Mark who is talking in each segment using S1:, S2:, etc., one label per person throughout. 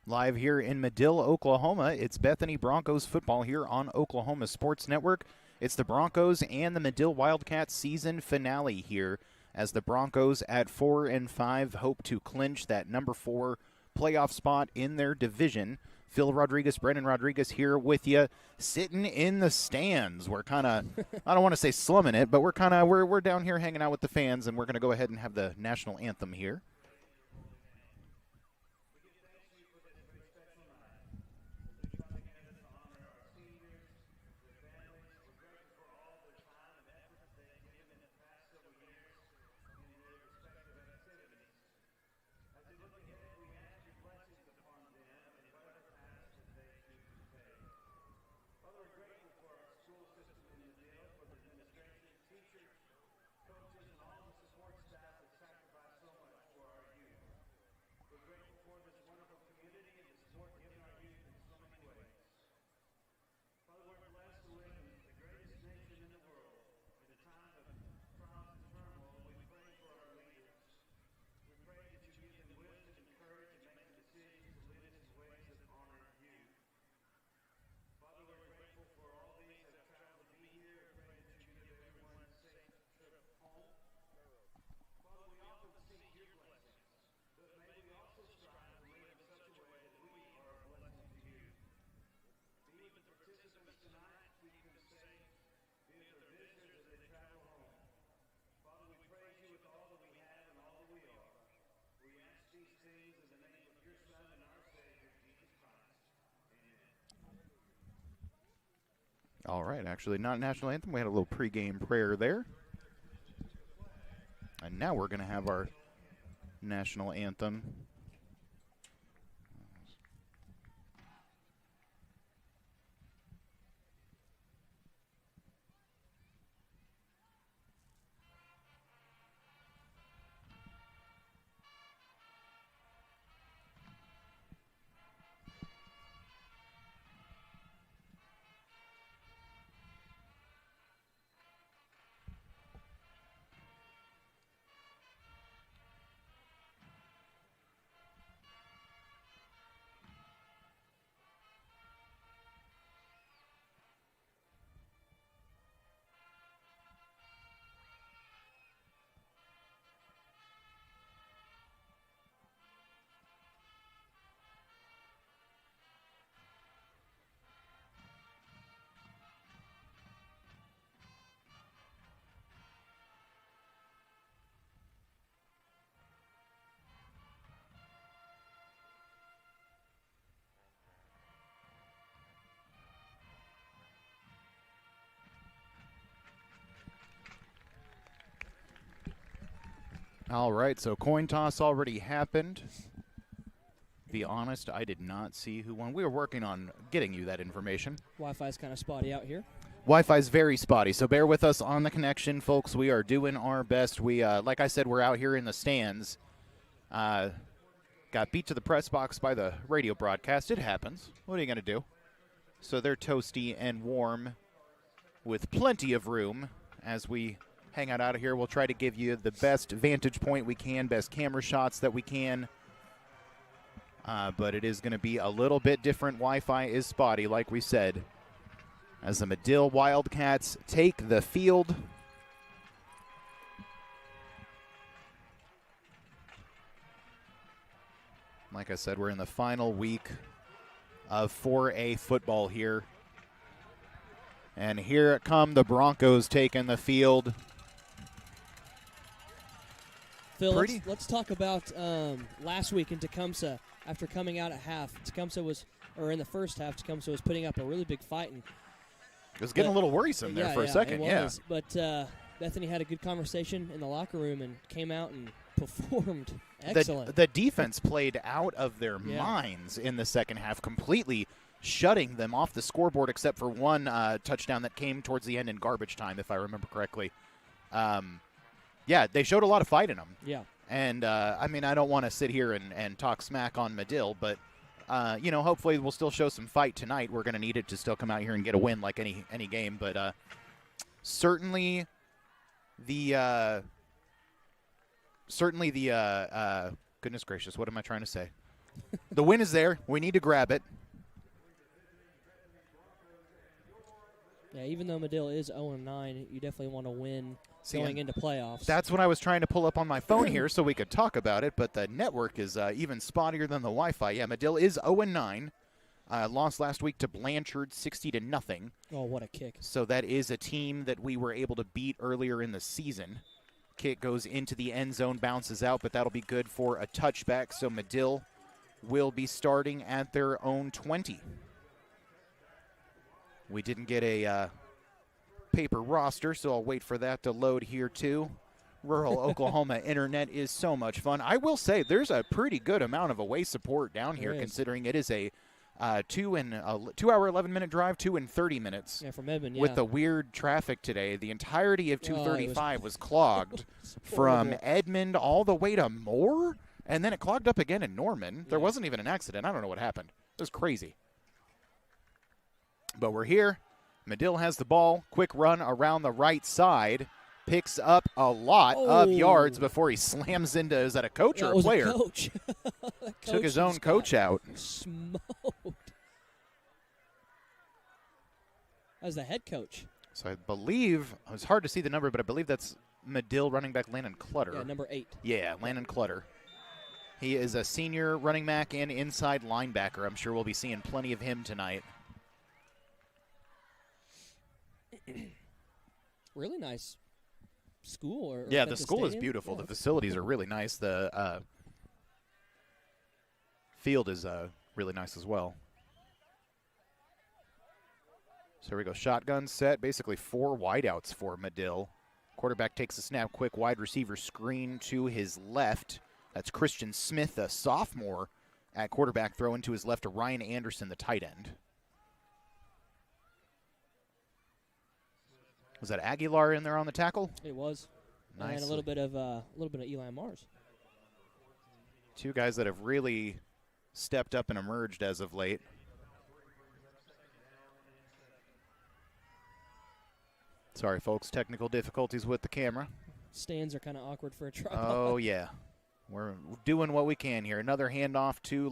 S1: Live here in Madill, Oklahoma, it's Bethany Broncos football here on Oklahoma Sports Network. It's the Broncos and the Madill Wildcats season finale here as the Broncos at 4-5 hope to clinch that number 4 playoff spot in their division. Phil Rodriguez, Brendan Rodriguez here with you, sitting in the stands. We're kind of, I don't want to say slumming it, but we're down here hanging out with the fans, and we're going to go ahead and have the national anthem here. All right, actually not national anthem. We had a little pregame prayer there. And now we're going to have our national anthem. All right, so coin toss already happened. Be honest, I did not see who won. We were working on getting you that information.
S2: Wi-Fi's kind of spotty out here.
S1: Wi-Fi's very spotty, so bear with us on the connection, folks. We are doing our best. We, like I said, we're out here in the stands. Got beat to the press box by the radio broadcast. It happens. What are you going to do? So they're toasty and warm with plenty of room as we hang out of here. We'll try to give you the best vantage point we can, best camera shots that we can. But it is going to be a little bit different. Wi-Fi is spotty, like we said, as the Madill Wildcats take the field. Like I said, we're in the final week of 4A football here. And here come the Broncos taking the field.
S2: Phil, let's talk about last week in Tecumseh. After coming out at half, in the first half, Tecumseh was putting up a really big fight. And
S1: it was getting a little worrisome there for a second.
S2: It was. But Bethany had a good conversation in the locker room and came out and performed excellent.
S1: The defense played out of their minds in the second half, completely shutting them off the scoreboard except for one touchdown that came towards the end in garbage time, if I remember correctly. They showed a lot of fight in them.
S2: Yeah.
S1: And, I don't want to sit here and talk smack on Madill, but, hopefully we'll still show some fight tonight. We're going to need it to still come out here and get a win like any game. But certainly the goodness gracious, what am I trying to say? The win is there. We need to grab it.
S2: Yeah, even though Madill is 0-9, you definitely want to win going into playoffs.
S1: That's what I was trying to pull up on my phone here so we could talk about it, but the network is even spottier than the Wi-Fi. Yeah, Madill is 0-9. Lost last week to Blanchard 60-0.
S2: Oh, what a kick.
S1: So that is a team that we were able to beat earlier in the season. Kick goes into the end zone, bounces out, but that'll be good for a touchback. So Madill will be starting at their own 20. We didn't get a paper roster, so I'll wait for that to load here too. Rural Oklahoma internet is so much fun. I will say there's a pretty good amount of away support down here, considering it is a 2 hour 11-minute drive, 2 and 30 minutes.
S2: Yeah, from Edmond. Yeah.
S1: With the weird traffic today, the entirety of 235 was clogged from Edmond all the way to Moore, and then it clogged up again in Norman. There wasn't even an accident. I don't know what happened. It was crazy. But we're here. Madill has the ball. Quick run around the right side. Picks up a lot of yards before he slams into, is that a coach or a player?
S2: A coach.
S1: Took his own coach out.
S2: Smoked. As the head coach.
S1: So I believe, it was hard to see the number, but I believe that's Madill running back Landon Clutter.
S2: Yeah, number 8.
S1: Yeah, Landon Clutter. He is a senior running back and inside linebacker. I'm sure we'll be seeing plenty of him tonight.
S2: Really nice school.
S1: Yeah, the school
S2: stadium.
S1: is beautiful.
S2: Yeah.
S1: The facilities are really nice. The field is really nice as well. So here we go. Shotgun set. Basically 4 wideouts for Madill. Quarterback takes a snap. Quick wide receiver screen to his left. That's Christian Smith, a sophomore at quarterback. Throw into his left to Ryan Anderson, the tight end. Was that Aguilar in there on the tackle?
S2: It was.
S1: Nice.
S2: And a little bit of Eli Mars.
S1: 2 guys that have really stepped up and emerged as of late. Sorry, folks. Technical difficulties with the camera.
S2: Stands are kind of awkward for a tripod.
S1: Oh, yeah. We're doing what we can here. Another handoff to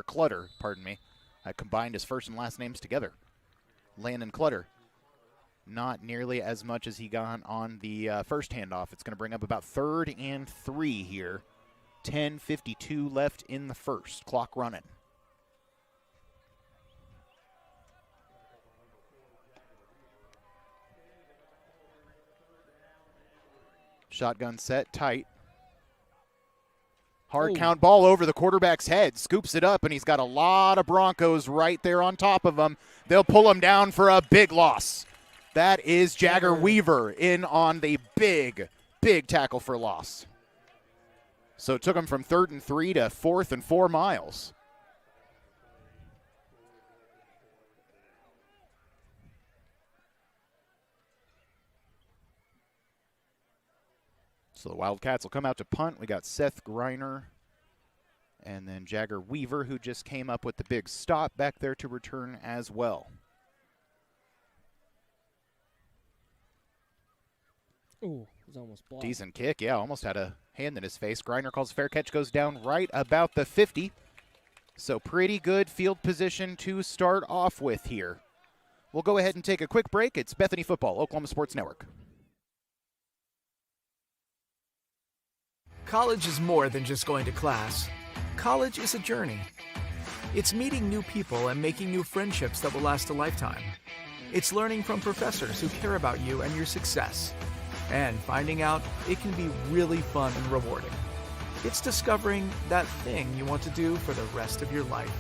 S1: Clutter, pardon me. I combined his first and last names together. Landon Clutter. Not nearly as much as he got on the first handoff. It's going to bring up about 3rd and 3 here. 10:52 left in the first. Clock running. Shotgun set, tight. Hard count ball over the quarterback's head. Scoops it up, and he's got a lot of Broncos right there on top of him. They'll pull him down for a big loss. That is Jagger Weaver in on the big tackle for loss. So it took him from 3rd and 3 to 4th and 4 miles. So the Wildcats will come out to punt. We got Seth Griner and then Jagger Weaver, who just came up with the big stop back there to return as well.
S2: Ooh, it was almost blocked.
S1: Decent kick, yeah, almost had a hand in his face. Griner calls fair catch, goes down right about the 50. So pretty good field position to start off with here. We'll go ahead and take a quick break. It's Bethany Football, Oklahoma Sports Network.
S3: College is more than just going to class. College is a journey. It's meeting new people and making new friendships that will last a lifetime. It's learning from professors who care about you and your success. And finding out it can be really fun and rewarding. It's discovering that thing you want to do for the rest of your life.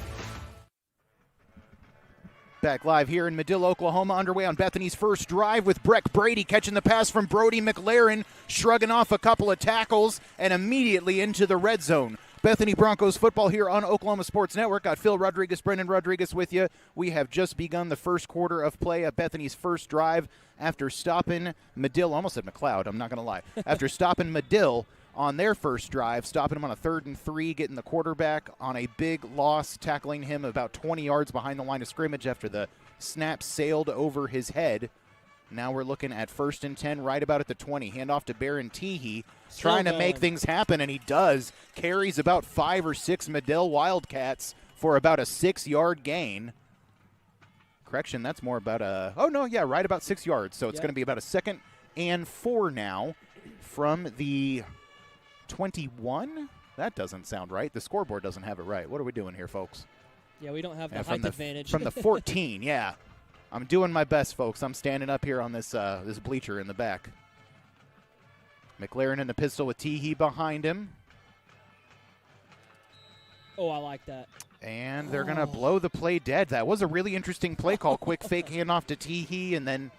S1: Back live here in Madill, Oklahoma, underway on Bethany's first drive with Breck Brady catching the pass from Brody McLaren, shrugging off a couple of tackles, and immediately into the red zone. Bethany Broncos football here on Oklahoma Sports Network. Got Phil Rodriguez, Brendan Rodriguez with you. We have just begun the first quarter of play of Bethany's first drive after stopping Madill. Almost said McLeod, I'm not going to lie. After stopping Madill on their first drive, stopping him on a 3rd and 3, getting the quarterback on a big loss, tackling him about 20 yards behind the line of scrimmage after the snap sailed over his head. Now we're looking at 1st and 10 right about at the 20. Handoff to Baron Teehee, trying to make things happen, and he does. Carries about 5 or 6 Madill Wildcats for about a 6-yard gain. Correction, that's more about right about 6 yards. So it's going to be about a 2nd and 4 now from the 21. That doesn't sound right. The scoreboard doesn't have it right. What are we doing here, folks?
S2: Yeah, we don't have the height advantage.
S1: From the 14, yeah. I'm doing my best, folks. I'm standing up here on this this bleacher in the back. McLaren in the pistol with Teehee behind him.
S2: Oh, I like that.
S1: And they're going to blow the play dead. That was a really interesting play call. Quick fake handoff to Teehee and then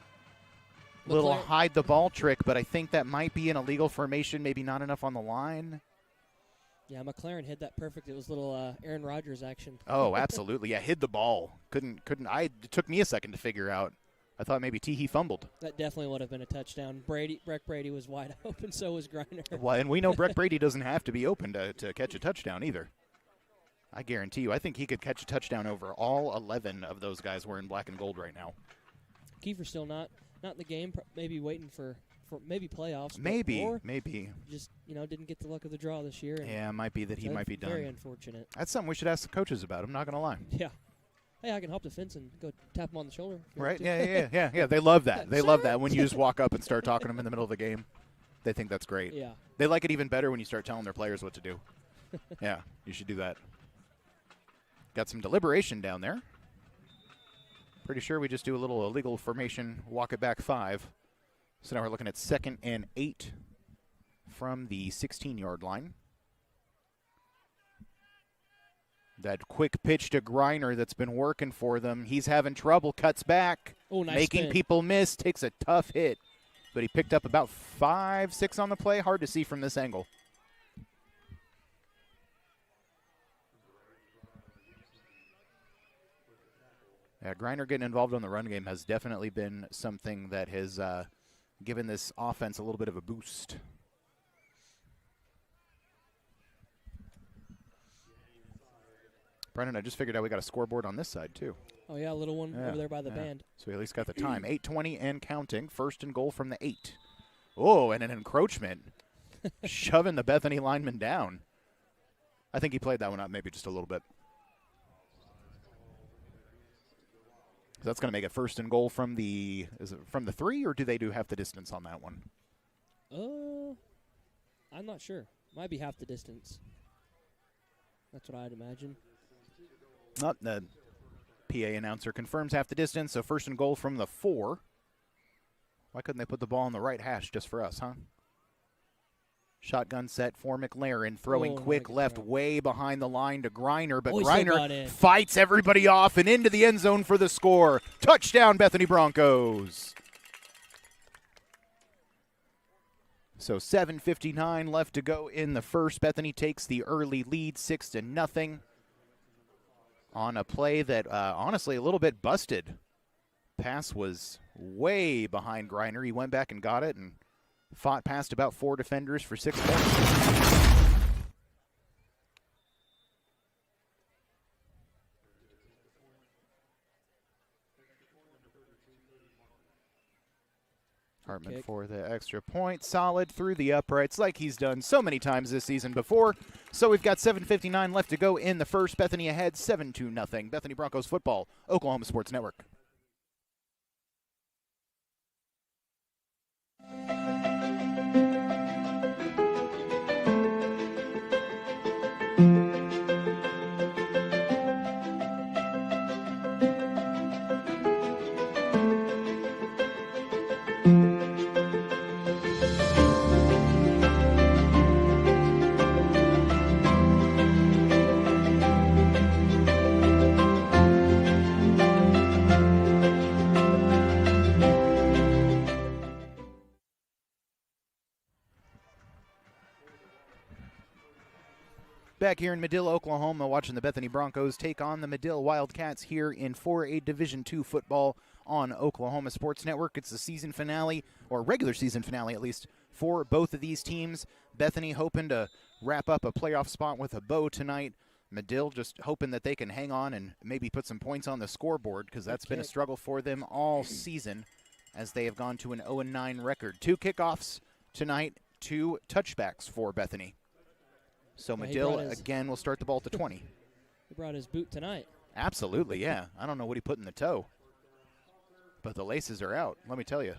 S1: little hide the ball trick, but I think that might be an illegal formation, maybe not enough on the line.
S2: Yeah, McLaren hit that perfect. It was little Aaron Rodgers action.
S1: Oh, absolutely. Yeah, hid the ball. Couldn't. It took me a second to figure out. I thought maybe Teehee fumbled.
S2: That definitely would have been a touchdown. Breck Brady was wide open, so was Griner.
S1: Well, and we know Breck Brady doesn't have to be open to catch a touchdown either. I guarantee you, I think he could catch a touchdown over all 11 of those guys wearing black and gold right now.
S2: Kiefer's still not in the game, maybe waiting for maybe playoffs.
S1: Maybe.
S2: Just, didn't get the luck of the draw this year.
S1: Yeah, it might be that he might be done.
S2: Very unfortunate.
S1: That's something we should ask the coaches about. I'm not going to lie.
S2: Yeah. Hey, I can hop the fence and go tap him on the shoulder.
S1: Right? Yeah. They love that. They love that when you just walk up and start talking to them in the middle of the game. They think that's great.
S2: Yeah.
S1: They like it even better when you start telling their players what to do. Yeah, you should do that. Got some deliberation down there. Pretty sure we just do a little illegal formation, walk it back 5. So now we're looking at 2nd and 8 from the 16-yard line. That quick pitch to Griner that's been working for them. He's having trouble, cuts back, making
S2: spin.
S1: People miss, takes a tough hit. But he picked up about 5, 6 on the play. Hard to see from this angle. Yeah, Griner getting involved on the run game has definitely been something that has given this offense a little bit of a boost. Brennan, I just figured out we got a scoreboard on this side, too.
S2: Oh, yeah, a little one over there by the band.
S1: So we at least got the time. 8:20 and counting. 1st and goal from the 8. Oh, and an encroachment. Shoving the Bethany lineman down. I think he played that one up maybe just a little bit. So that's going to make it 1st and goal from the 3, or do they do half the distance on that one?
S2: I'm not sure. Might be half the distance. That's what I'd imagine.
S1: The PA announcer confirms half the distance, so 1st and goal from the 4. Why couldn't they put the ball on the right hash just for us, huh? Shotgun set for McLaren, throwing quick left way behind the line to Griner, but Griner fights everybody off and into the end zone for the score. Touchdown, Bethany Broncos. So 7:59 left to go in the first. Bethany takes the early lead, 6-0, on a play that honestly a little bit busted. Pass was way behind Griner. He went back and got it and fought past about 4 defenders for 6 points. Hartman for the extra point. Solid through the uprights like he's done so many times this season before. So we've got 7:59 left to go in the first. Bethany ahead 7-0. Bethany Broncos football, Oklahoma Sports Network. Back here in Madill, Oklahoma, watching the Bethany Broncos take on the Madill Wildcats here in 4A Division II football on Oklahoma Sports Network. It's the season finale, or regular season finale at least, for both of these teams. Bethany hoping to wrap up a playoff spot with a bow tonight. Madill just hoping that they can hang on and maybe put some points on the scoreboard, because that's been a struggle for them all season as they have gone to an 0-9 record. 2 kickoffs tonight, 2 touchbacks for Bethany. So Madill, again, will start the ball at the 20.
S2: He brought his boot tonight.
S1: Absolutely, yeah. I don't know what he put in the toe, but the laces are out, let me tell you.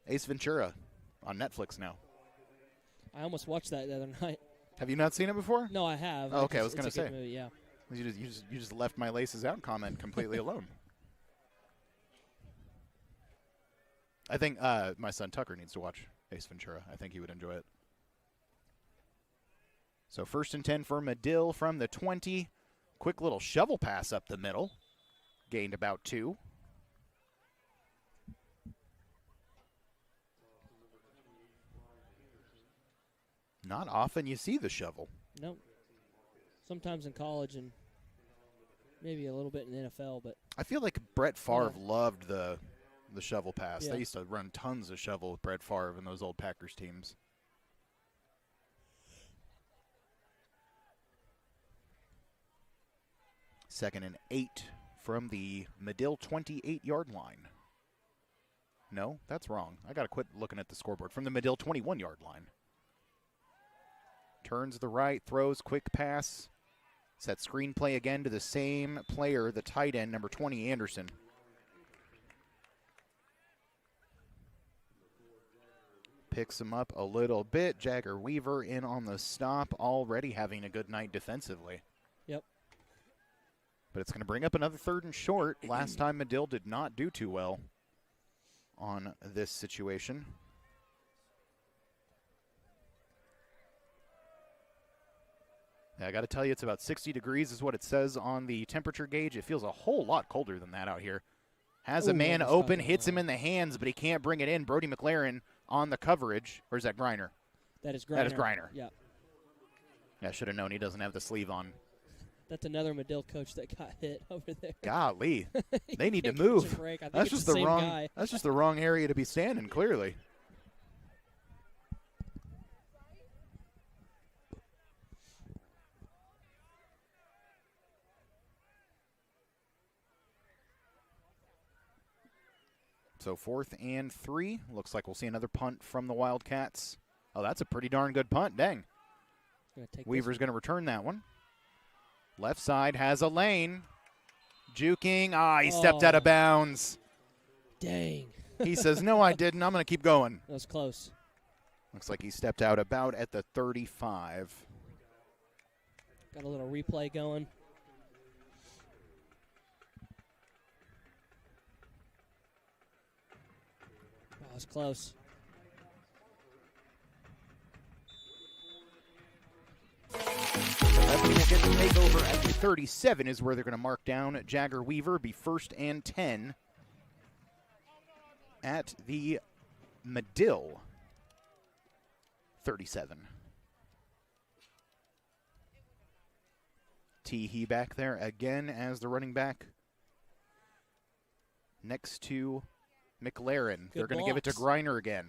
S1: Ace Ventura on Netflix now.
S2: I almost watched that the other night.
S1: Have you not seen it before?
S2: No, I have.
S1: Oh, okay, I was going to say.
S2: Movie, yeah.
S1: You just left my laces out comment completely alone. I think my son Tucker needs to watch Ace Ventura. I think he would enjoy it. So 1st and 10 for Madill from the 20. Quick little shovel pass up the middle. Gained about 2. Not often you see the shovel.
S2: Nope. Sometimes in college and maybe a little bit in the NFL, but
S1: I feel like Brett Favre loved the shovel pass.
S2: Yeah.
S1: They used to run tons of shovel with Brett Favre in those old Packers teams. Second and 8 from the Madill 28-yard line. No, that's wrong. I got to quit looking at the scoreboard. From the Madill 21-yard line. Turns to the right, throws, quick pass. Set screenplay again to the same player, the tight end, number 20, Anderson. Picks him up a little bit. Jagger Weaver in on the stop, already having a good night defensively.
S2: Yep.
S1: But it's going to bring up another 3rd and short. Last time Madill did not do too well on this situation. I got to tell you, it's about 60 degrees is what it says on the temperature gauge. It feels a whole lot colder than that out here. Has a man open, hits him in the hands, but he can't bring it in. Brody McLaren on the coverage. Or is that Griner?
S2: That is Griner.
S1: That is Griner.
S2: Yeah.
S1: Yeah, I should have known he doesn't have the sleeve on.
S2: That's another Madill coach that got hit over there.
S1: Golly. They need to move.
S2: That's just the
S1: wrong
S2: guy.
S1: That's just the wrong area to be standing, clearly. So 4th and 3. Looks like we'll see another punt from the Wildcats. Oh, that's a pretty darn good punt. Dang. Weaver's going to return that one. Left side has a lane. Juking. He stepped out of bounds.
S2: Dang.
S1: He says, no, I didn't. I'm going to keep going.
S2: That was close.
S1: Looks like he stepped out about at the 35.
S2: Got a little replay going. That was close.
S1: Bethany will get to take over at the 37 is where they're going to mark down Jagger Weaver. Be 1st and 10 at the Madill 37. Teehee back there again as the running back next to McLaren. They're going to give it to Griner again.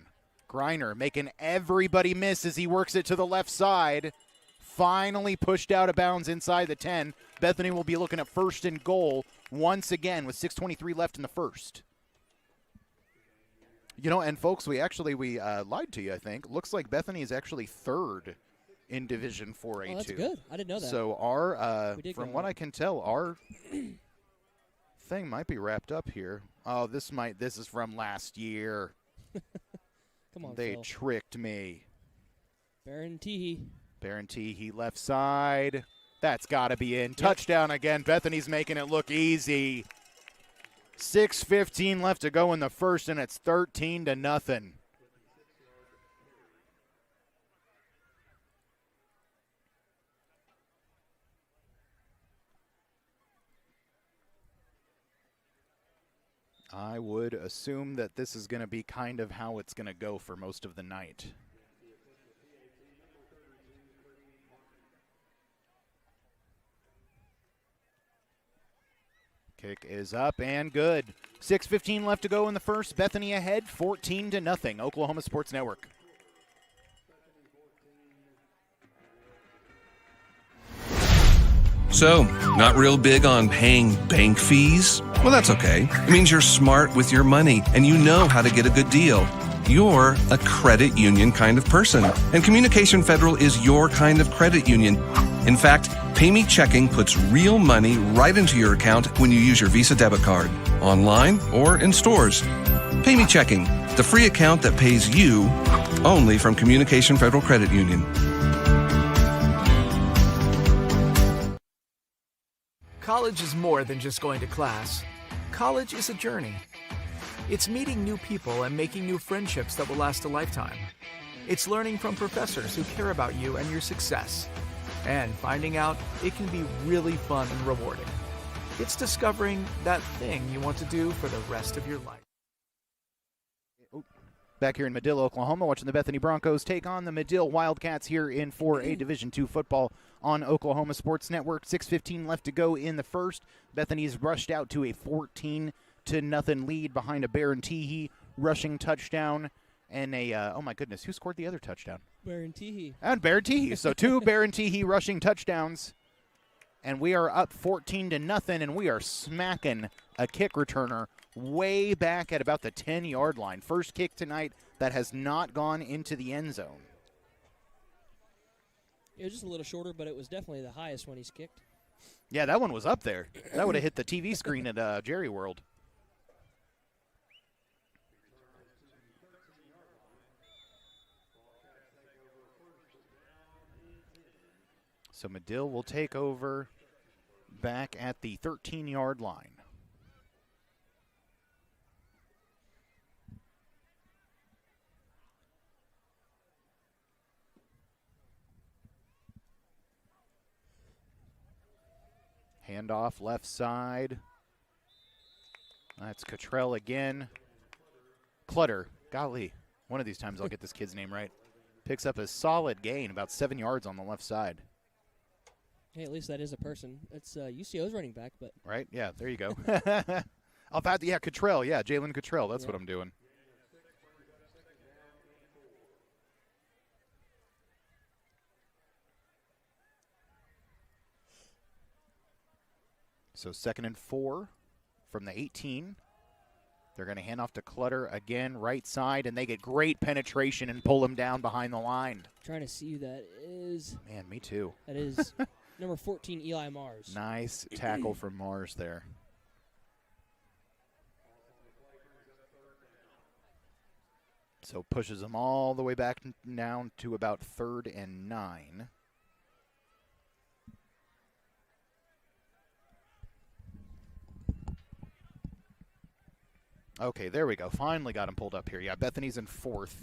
S1: Griner making everybody miss as he works it to the left side. Finally pushed out of bounds inside the 10. Bethany will be looking at 1st and goal once again with 6:23 left in the first. You know, and folks, we lied to you, I think. Looks like Bethany is actually 3rd in Division 4A2.
S2: Oh, that's good. I didn't know that.
S1: So our, from what I can tell, our thing might be wrapped up here. Oh, this is from last year.
S2: Come on,
S1: They
S2: Phil.
S1: tricked me.
S2: Baron Teehee.
S1: Baron Teehee left side. That's got to be in. Yep. Touchdown again. Bethany's making it look easy. 6:15 left to go in the first, and it's 13-0. I would assume that this is going to be kind of how it's going to go for most of the night. Kick is up and good. 6:15 left to go in the first. Bethany ahead, 14-0. Oklahoma Sports Network.
S4: So, not real big on paying bank fees? Well, that's okay. It means you're smart with your money and you know how to get a good deal. You're a credit union kind of person, and Communication Federal is your kind of credit union. In fact, Pay Me Checking puts real money right into your account when you use your Visa debit card, online or in stores. Pay Me Checking, the free account that pays you only from Communication Federal Credit Union.
S3: College is more than just going to class. College is a journey. It's meeting new people and making new friendships that will last a lifetime. It's learning from professors who care about you and your success. And finding out it can be really fun and rewarding. It's discovering that thing you want to do for the rest of your life.
S1: Back here in Madill, Oklahoma, watching the Bethany Broncos take on the Madill Wildcats here in 4A Division II football on Oklahoma Sports Network. 6:15 left to go in the first. Bethany's rushed out to a 14-0 lead behind a Baron Teehee rushing touchdown and a, oh my goodness, who scored the other touchdown?
S2: Baron Teehee.
S1: And Baron Teehee. So 2 Baron Teehee rushing touchdowns. And we are up 14-0, and we are smacking a kick returner way back at about the 10-yard line. First kick tonight that has not gone into the end zone.
S2: It was just a little shorter, but it was definitely the highest one he's kicked.
S1: Yeah, that one was up there. That would have hit the TV screen at Jerry World. So Madill will take over back at the 13-yard line. Handoff left side. That's Cottrell again. Clutter. Golly, one of these times I'll get this kid's name right. Picks up a solid gain, about 7 yards on the left side.
S2: Hey, at least that is a person. It's UCO's running back, but
S1: right? Yeah, there you go. Yeah, Cottrell. Yeah, Jalen Cottrell. That's what I'm doing. So 2nd and 4 from the 18. They're going to hand off to Clutter again, right side, and they get great penetration and pull him down behind the line.
S2: Trying to see who that is.
S1: Man, me too.
S2: That is number 14, Eli Mars.
S1: Nice tackle from Mars there. So pushes them all the way back down to about 3rd and 9. Okay, there we go. Finally got him pulled up here. Yeah, Bethany's in 4th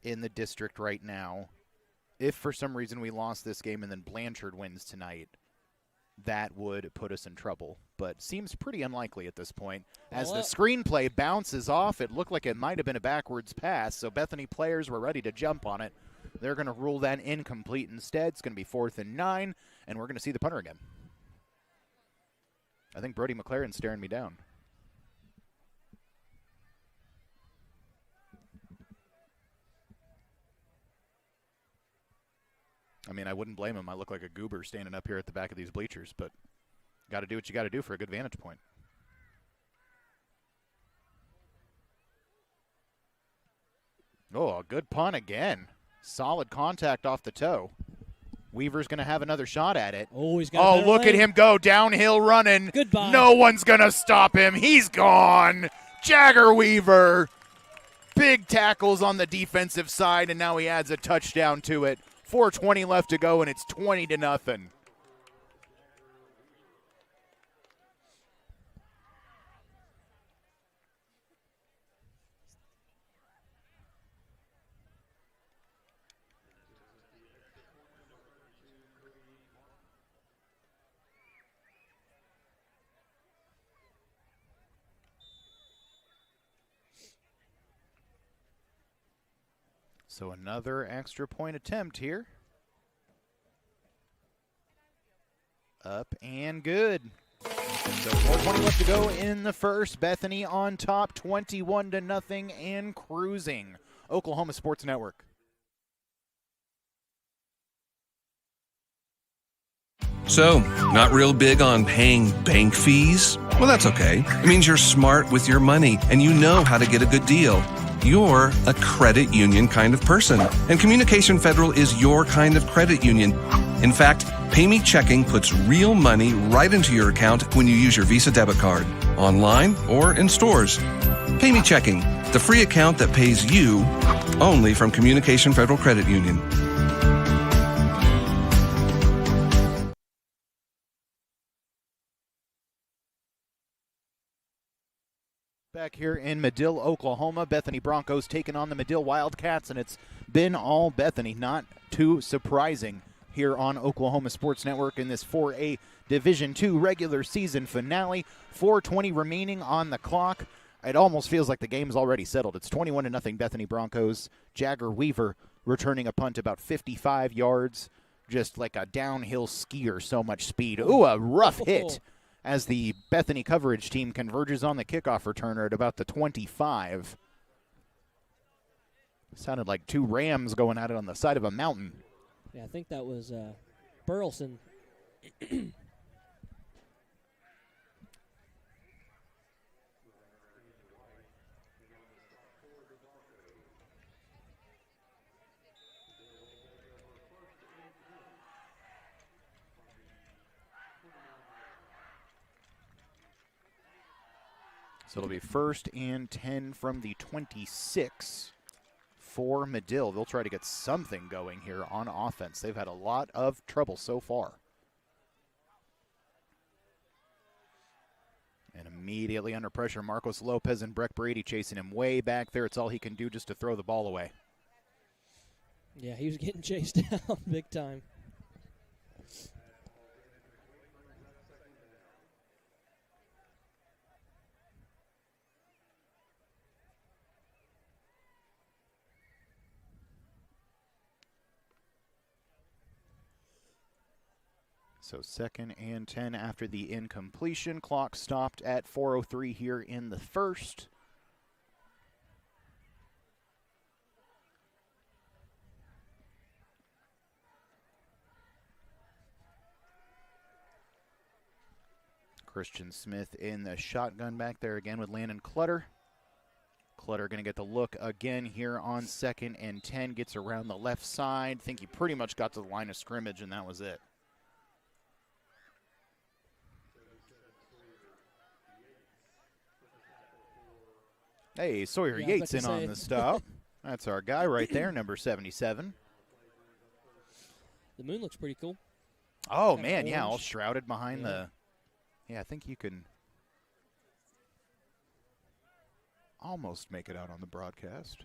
S1: in the district right now. If for some reason we lost this game and then Blanchard wins tonight, that would put us in trouble. But seems pretty unlikely at this point. As the screenplay bounces off, it looked like it might have been a backwards pass, so Bethany players were ready to jump on it. They're going to rule that incomplete instead. It's going to be 4th and 9, and we're going to see the punter again. I think Brody McLaren's staring me down. I mean, I wouldn't blame him. I look like a goober standing up here at the back of these bleachers, but got to do what you got to do for a good vantage point. Oh, a good punt again. Solid contact off the toe. Weaver's going to have another shot at it.
S2: Oh, he's got
S1: Oh, look at him go downhill running.
S2: Goodbye.
S1: No one's going to stop him. He's gone. Jagger Weaver. Big tackles on the defensive side, and now he adds a touchdown to it. 4:20 left to go, and it's 20-0. So another extra point attempt here. Up and good. So 4:20 left to go in the first. Bethany on top, 21-0 and cruising. Oklahoma Sports Network.
S4: So, not real big on paying bank fees? Well, that's okay. It means you're smart with your money and you know how to get a good deal. You're a credit union kind of person, and Communication Federal is your kind of credit union. In fact, PayMe Checking puts real money right into your account when you use your Visa debit card, online or in stores. PayMe Checking, the free account that pays you only from Communication Federal Credit Union.
S1: Back here in Madill, Oklahoma, Bethany Broncos taking on the Madill Wildcats, and it's been all Bethany. Not too surprising here on Oklahoma Sports Network in this 4A Division II regular season finale. 4:20 remaining on the clock. It almost feels like the game's already settled. It's 21-0 Bethany Broncos. Jagger Weaver returning a punt about 55 yards, just like a downhill skier, so much speed. Ooh, a rough hit as the Bethany coverage team converges on the kickoff returner at about the 25. Sounded like two rams going at it on the side of a mountain.
S2: Yeah, I think that was Burleson.
S1: So it'll be 1st and 10 from the 26 for Madill. They'll try to get something going here on offense. They've had a lot of trouble so far. And immediately under pressure, Marcos Lopez and Breck Brady chasing him way back there. It's all he can do just to throw the ball away.
S2: Yeah, he was getting chased down big time.
S1: So 2nd and 10 after the incompletion. Clock stopped at 4:03 here in the first. Christian Smith in the shotgun back there again with Landon Clutter. Clutter going to get the look again here on 2nd and 10. Gets around the left side. Think he pretty much got to the line of scrimmage, and that was it. Hey, Sawyer Yates in on the stop. That's our guy right there, number 77.
S2: The moon looks pretty cool.
S1: Oh,
S2: Kinda
S1: man,
S2: orange.
S1: yeah, all shrouded behind the... Yeah, I think you can almost make it out on the broadcast.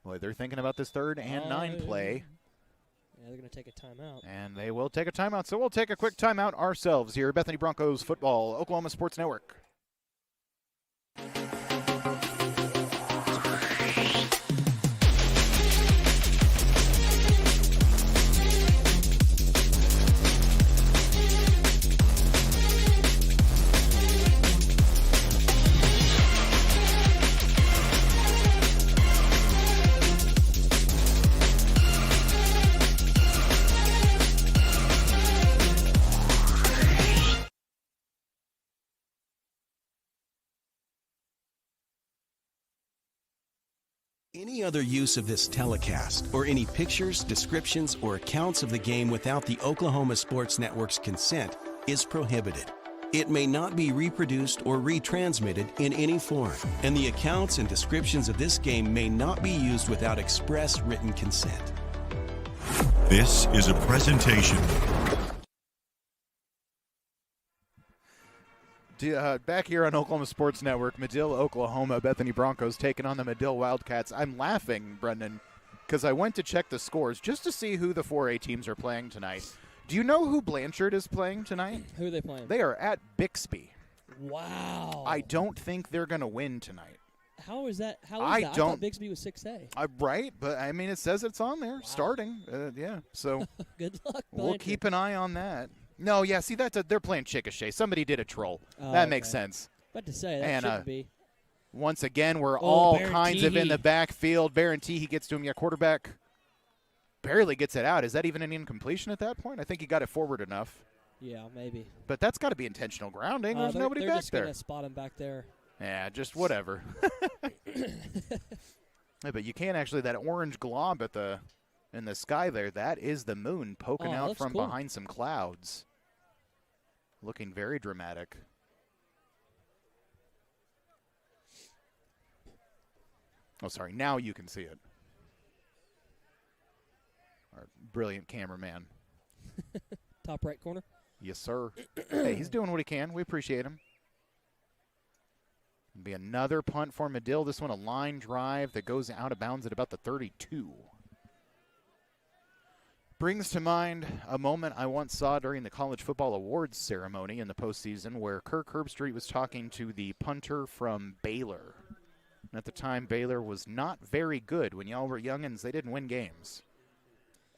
S1: Boy, they're thinking about this 3rd and 9 play.
S2: Yeah, they're going to take a timeout.
S1: And they will take a timeout. So we'll take a quick timeout ourselves here. Bethany Broncos football, Oklahoma Sports Network.
S5: Any other use of this telecast, or any pictures, descriptions, or accounts of the game without the Oklahoma Sports Network's consent is prohibited. It may not be reproduced or retransmitted in any form, and the accounts and descriptions of this game may not be used without express written consent.
S6: This is a presentation.
S1: Back here on Oklahoma Sports Network, Madill, Oklahoma, Bethany Broncos taking on the Madill Wildcats. I'm laughing, Brendan, because I went to check the scores just to see who the 4A teams are playing tonight. Do you know who Blanchard is playing tonight?
S2: Who are they playing?
S1: They are at Bixby.
S2: Wow.
S1: I don't think they're going to win tonight.
S2: How is that?
S1: I
S2: I thought Bixby was 6A.
S1: Right, but I mean, it says it's on there, starting. Yeah, so
S2: Good luck,
S1: we'll
S2: Blanchard.
S1: keep an eye on that. No, yeah, see, they're playing Chickasha. Somebody did a troll.
S2: Oh,
S1: that makes
S2: okay.
S1: sense.
S2: About to say, that
S1: And,
S2: shouldn't be.
S1: Once again, we're all
S2: Baron
S1: kinds of in
S2: Teehee.
S1: the backfield. Baron Teehee gets to him. Yeah, quarterback. barely gets it out. Is that even an incompletion at that point? I think he got it forward enough.
S2: Yeah, maybe.
S1: But that's got to be intentional grounding. There's nobody
S2: they're
S1: back
S2: just
S1: there.
S2: Going to spot him back there.
S1: Yeah, just whatever. Yeah, but you can't actually, that orange glob in the sky there, that is the moon poking out from behind some clouds. Looking very dramatic. Oh, sorry. Now you can see it. Our brilliant cameraman.
S2: Top right corner.
S1: Yes, sir. Hey, he's doing what he can. We appreciate him. It'll be another punt for Madill. This one a line drive that goes out of bounds at about the 32. Brings to mind a moment I once saw during the College Football Awards ceremony in the postseason where Kirk Herbstreit was talking to the punter from Baylor. And at the time, Baylor was not very good. When y'all were youngins, they didn't win games.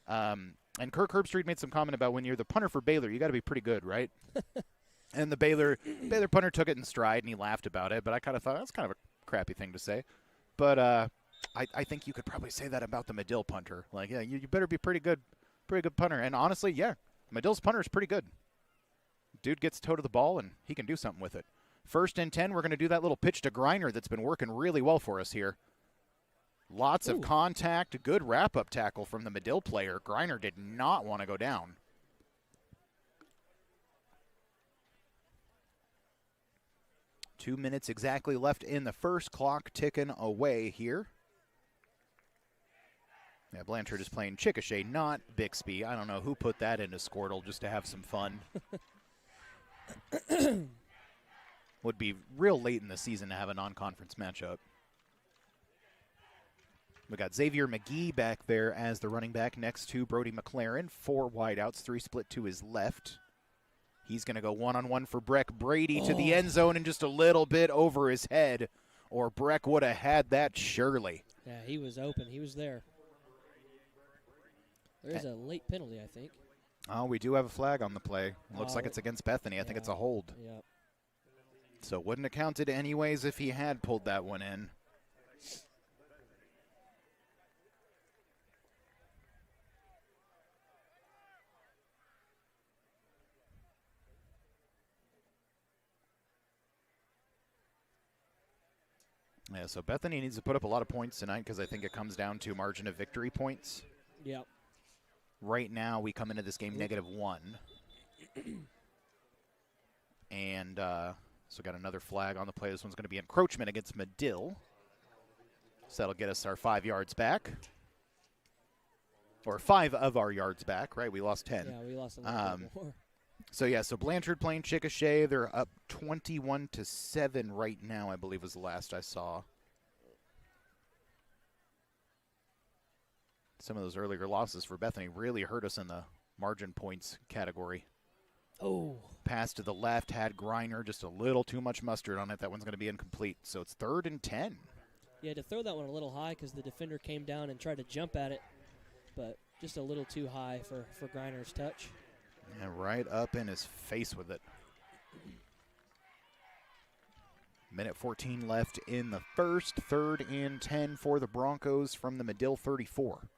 S1: And Kirk Herbstreit made some comment about when you're the punter for Baylor, you got to be pretty good, right? And the Baylor punter took it in stride, and he laughed about it. But I kind of thought that's kind of a crappy thing to say. But I think you could probably say that about the Madill punter. Like, yeah, you better be pretty good punter. And honestly, yeah, Madill's punter is pretty good. Dude gets toe to the ball, and he can do something with it. 1st and 10, we're going to do that little pitch to Griner that's been working really well for us here. Lots of contact, good wrap-up tackle from the Madill player. Griner did not want to go down. Two minutes exactly left in the first, clock ticking away here. Yeah, Blanchard is playing Chickasha, not Bixby. I don't know who put that into Squirtle just to have some fun. Would be real late in the season to have a non-conference matchup. We got Xavier McGee back there as the running back next to Brody McLaren. 4 wideouts, 3 split to his left. He's going to go one-on-one for Breck Brady to the end zone and just a little bit over his head, or Breck would have had that surely.
S2: Yeah, he was open. He was there. There's a late penalty, I think.
S1: Oh, we do have a flag on the play. Looks like it's against Bethany. I think it's a hold.
S2: Yep.
S1: So wouldn't have counted anyways if he had pulled that one in. Yeah, so Bethany needs to put up a lot of points tonight because I think it comes down to margin of victory points.
S2: Yep.
S1: Right now, we come into this game -1. And so got another flag on the play. This one's going to be encroachment against Madill. So that'll get us our 5 yards back. Or 5 of our yards back, right? We lost 10.
S2: Yeah, we lost a little bit more.
S1: So, yeah, so Blanchard playing Chickasha. They're up 21-7 right now, I believe was the last I saw. Some of those earlier losses for Bethany really hurt us in the margin points category.
S2: Oh.
S1: Pass to the left, had Griner, just a little too much mustard on it. That one's going to be incomplete. So it's 3rd and 10.
S2: Yeah, to throw that one a little high because the defender came down and tried to jump at it, but just a little too high for Griner's touch.
S1: And right up in his face with it. Minute 14 left in the first. 3rd and 10 for the Broncos from the Madill 34.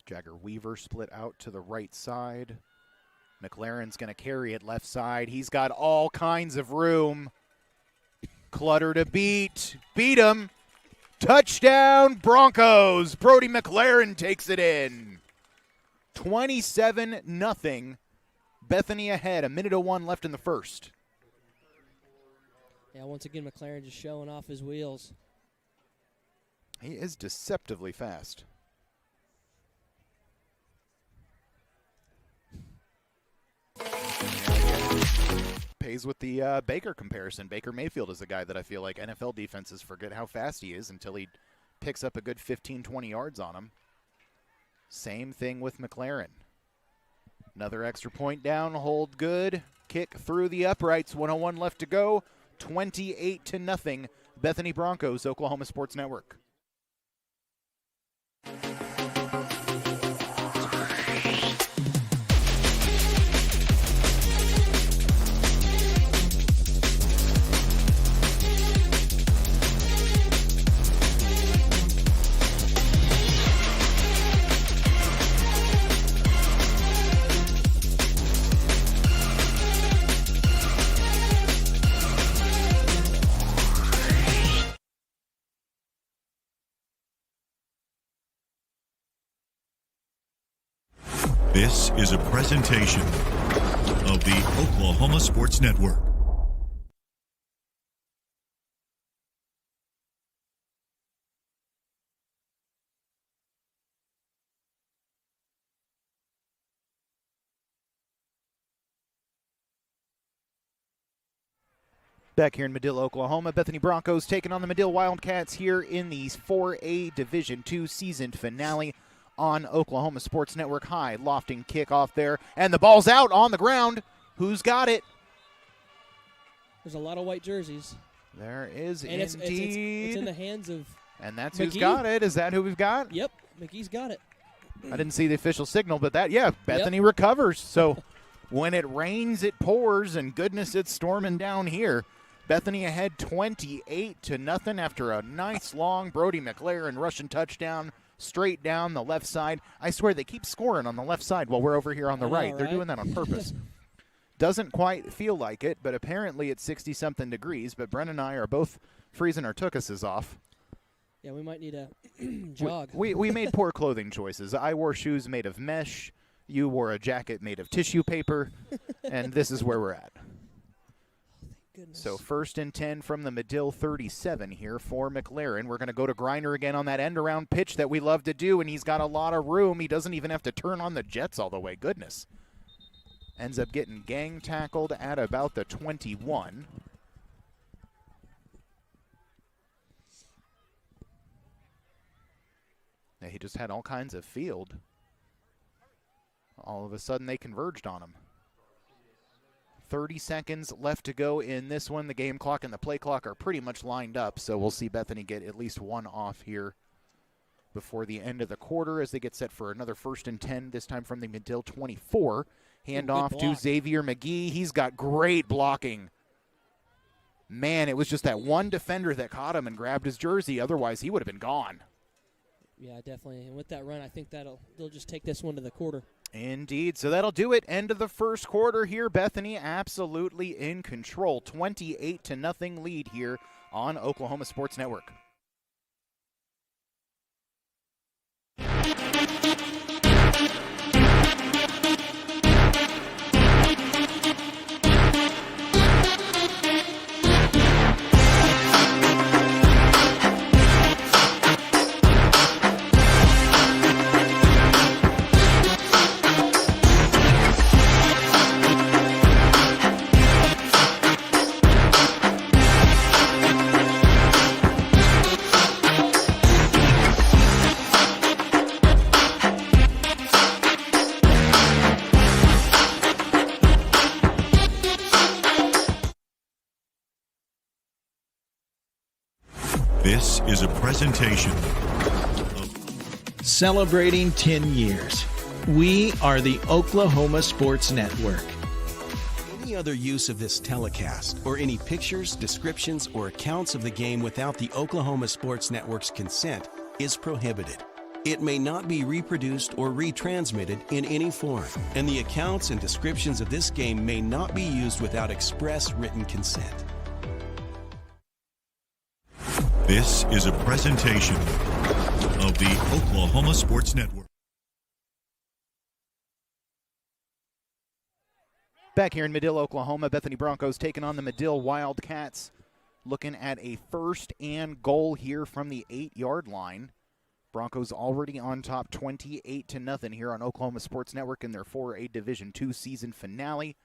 S1: Jagger Weaver split out to the right side. McLaren's going to carry it left side. He's got all kinds of room. Clutter to beat. Beat him. Touchdown, Broncos. Brody McLaren takes it in. 27-0. Bethany ahead. 1:01 left in the first.
S2: Yeah, once again, McLaren just showing off his wheels.
S1: He is deceptively fast. Pays with the Baker comparison. Baker Mayfield is a guy that I feel like NFL defenses forget how fast he is until he picks up a good 15, 20 yards on him. Same thing with McLaren. Another extra point down, hold good. Kick through the uprights, 1:01 left to go. 28-0. Bethany Broncos, Oklahoma Sports Network.
S6: This is a presentation of the Oklahoma Sports Network.
S1: Back here in Madill, Oklahoma, Bethany Broncos taking on the Madill Wildcats here in the 4A Division II season finale on Oklahoma Sports Network. High lofting kickoff there, and the ball's out on the ground. Who's got it?
S2: There's a lot of white jerseys.
S1: There is
S2: and
S1: indeed.
S2: It's in the hands of
S1: And that's
S2: McGee.
S1: Who's got it. Is that who we've got?
S2: Yep, McGee's got it.
S1: I didn't see the official signal, but Bethany recovers. So when it rains, it pours, and goodness, it's storming down here. Bethany ahead 28-0 after a nice long Brody McLaren Russian touchdown straight down the left side. I swear they keep scoring on the left side while we're over here on the right. They're doing that on purpose. Doesn't quite feel like it, but apparently it's 60-something degrees. But Brennan and I are both freezing our tuchuses off.
S2: Yeah, we might need a jog.
S1: We made poor clothing choices. I wore shoes made of mesh. You wore a jacket made of tissue paper. And this is where we're at.
S2: Goodness.
S1: So 1st and 10 from the Madill 37 here for McLaren. We're going to go to Griner again on that end-around pitch that we love to do, and he's got a lot of room. He doesn't even have to turn on the jets all the way. Goodness. Ends up getting gang tackled at about the 21. Yeah, he just had all kinds of field. All of a sudden they converged on him. 30 seconds left to go in this one. The game clock and the play clock are pretty much lined up, so we'll see Bethany get at least one off here before the end of the quarter as they get set for another 1st and 10, this time from the Madill 24. Handoff to Xavier McGee. He's got great blocking. Man, it was just that one defender that caught him and grabbed his jersey. Otherwise, he would have been gone.
S2: Yeah, definitely. And with that run, I think they'll just take this one to the quarter.
S1: Indeed. So that'll do it. End of the first quarter here. Bethany absolutely in control. 28-0 lead here on Oklahoma Sports Network.
S6: This is a presentation
S7: celebrating 10 years. We are the Oklahoma Sports Network.
S5: Any other use of this telecast or any pictures, descriptions, or accounts of the game without the Oklahoma Sports Network's consent is prohibited. It may not be reproduced or retransmitted in any form, and the accounts and descriptions of this game may not be used without express written consent.
S6: This is a presentation of the Oklahoma Sports Network.
S1: Back here in Madill, Oklahoma, Bethany Broncos taking on the Madill Wildcats. Looking at a 1st and goal here from the 8-yard line. Broncos already on top 28-0 here on Oklahoma Sports Network in their 4A Division II season finale.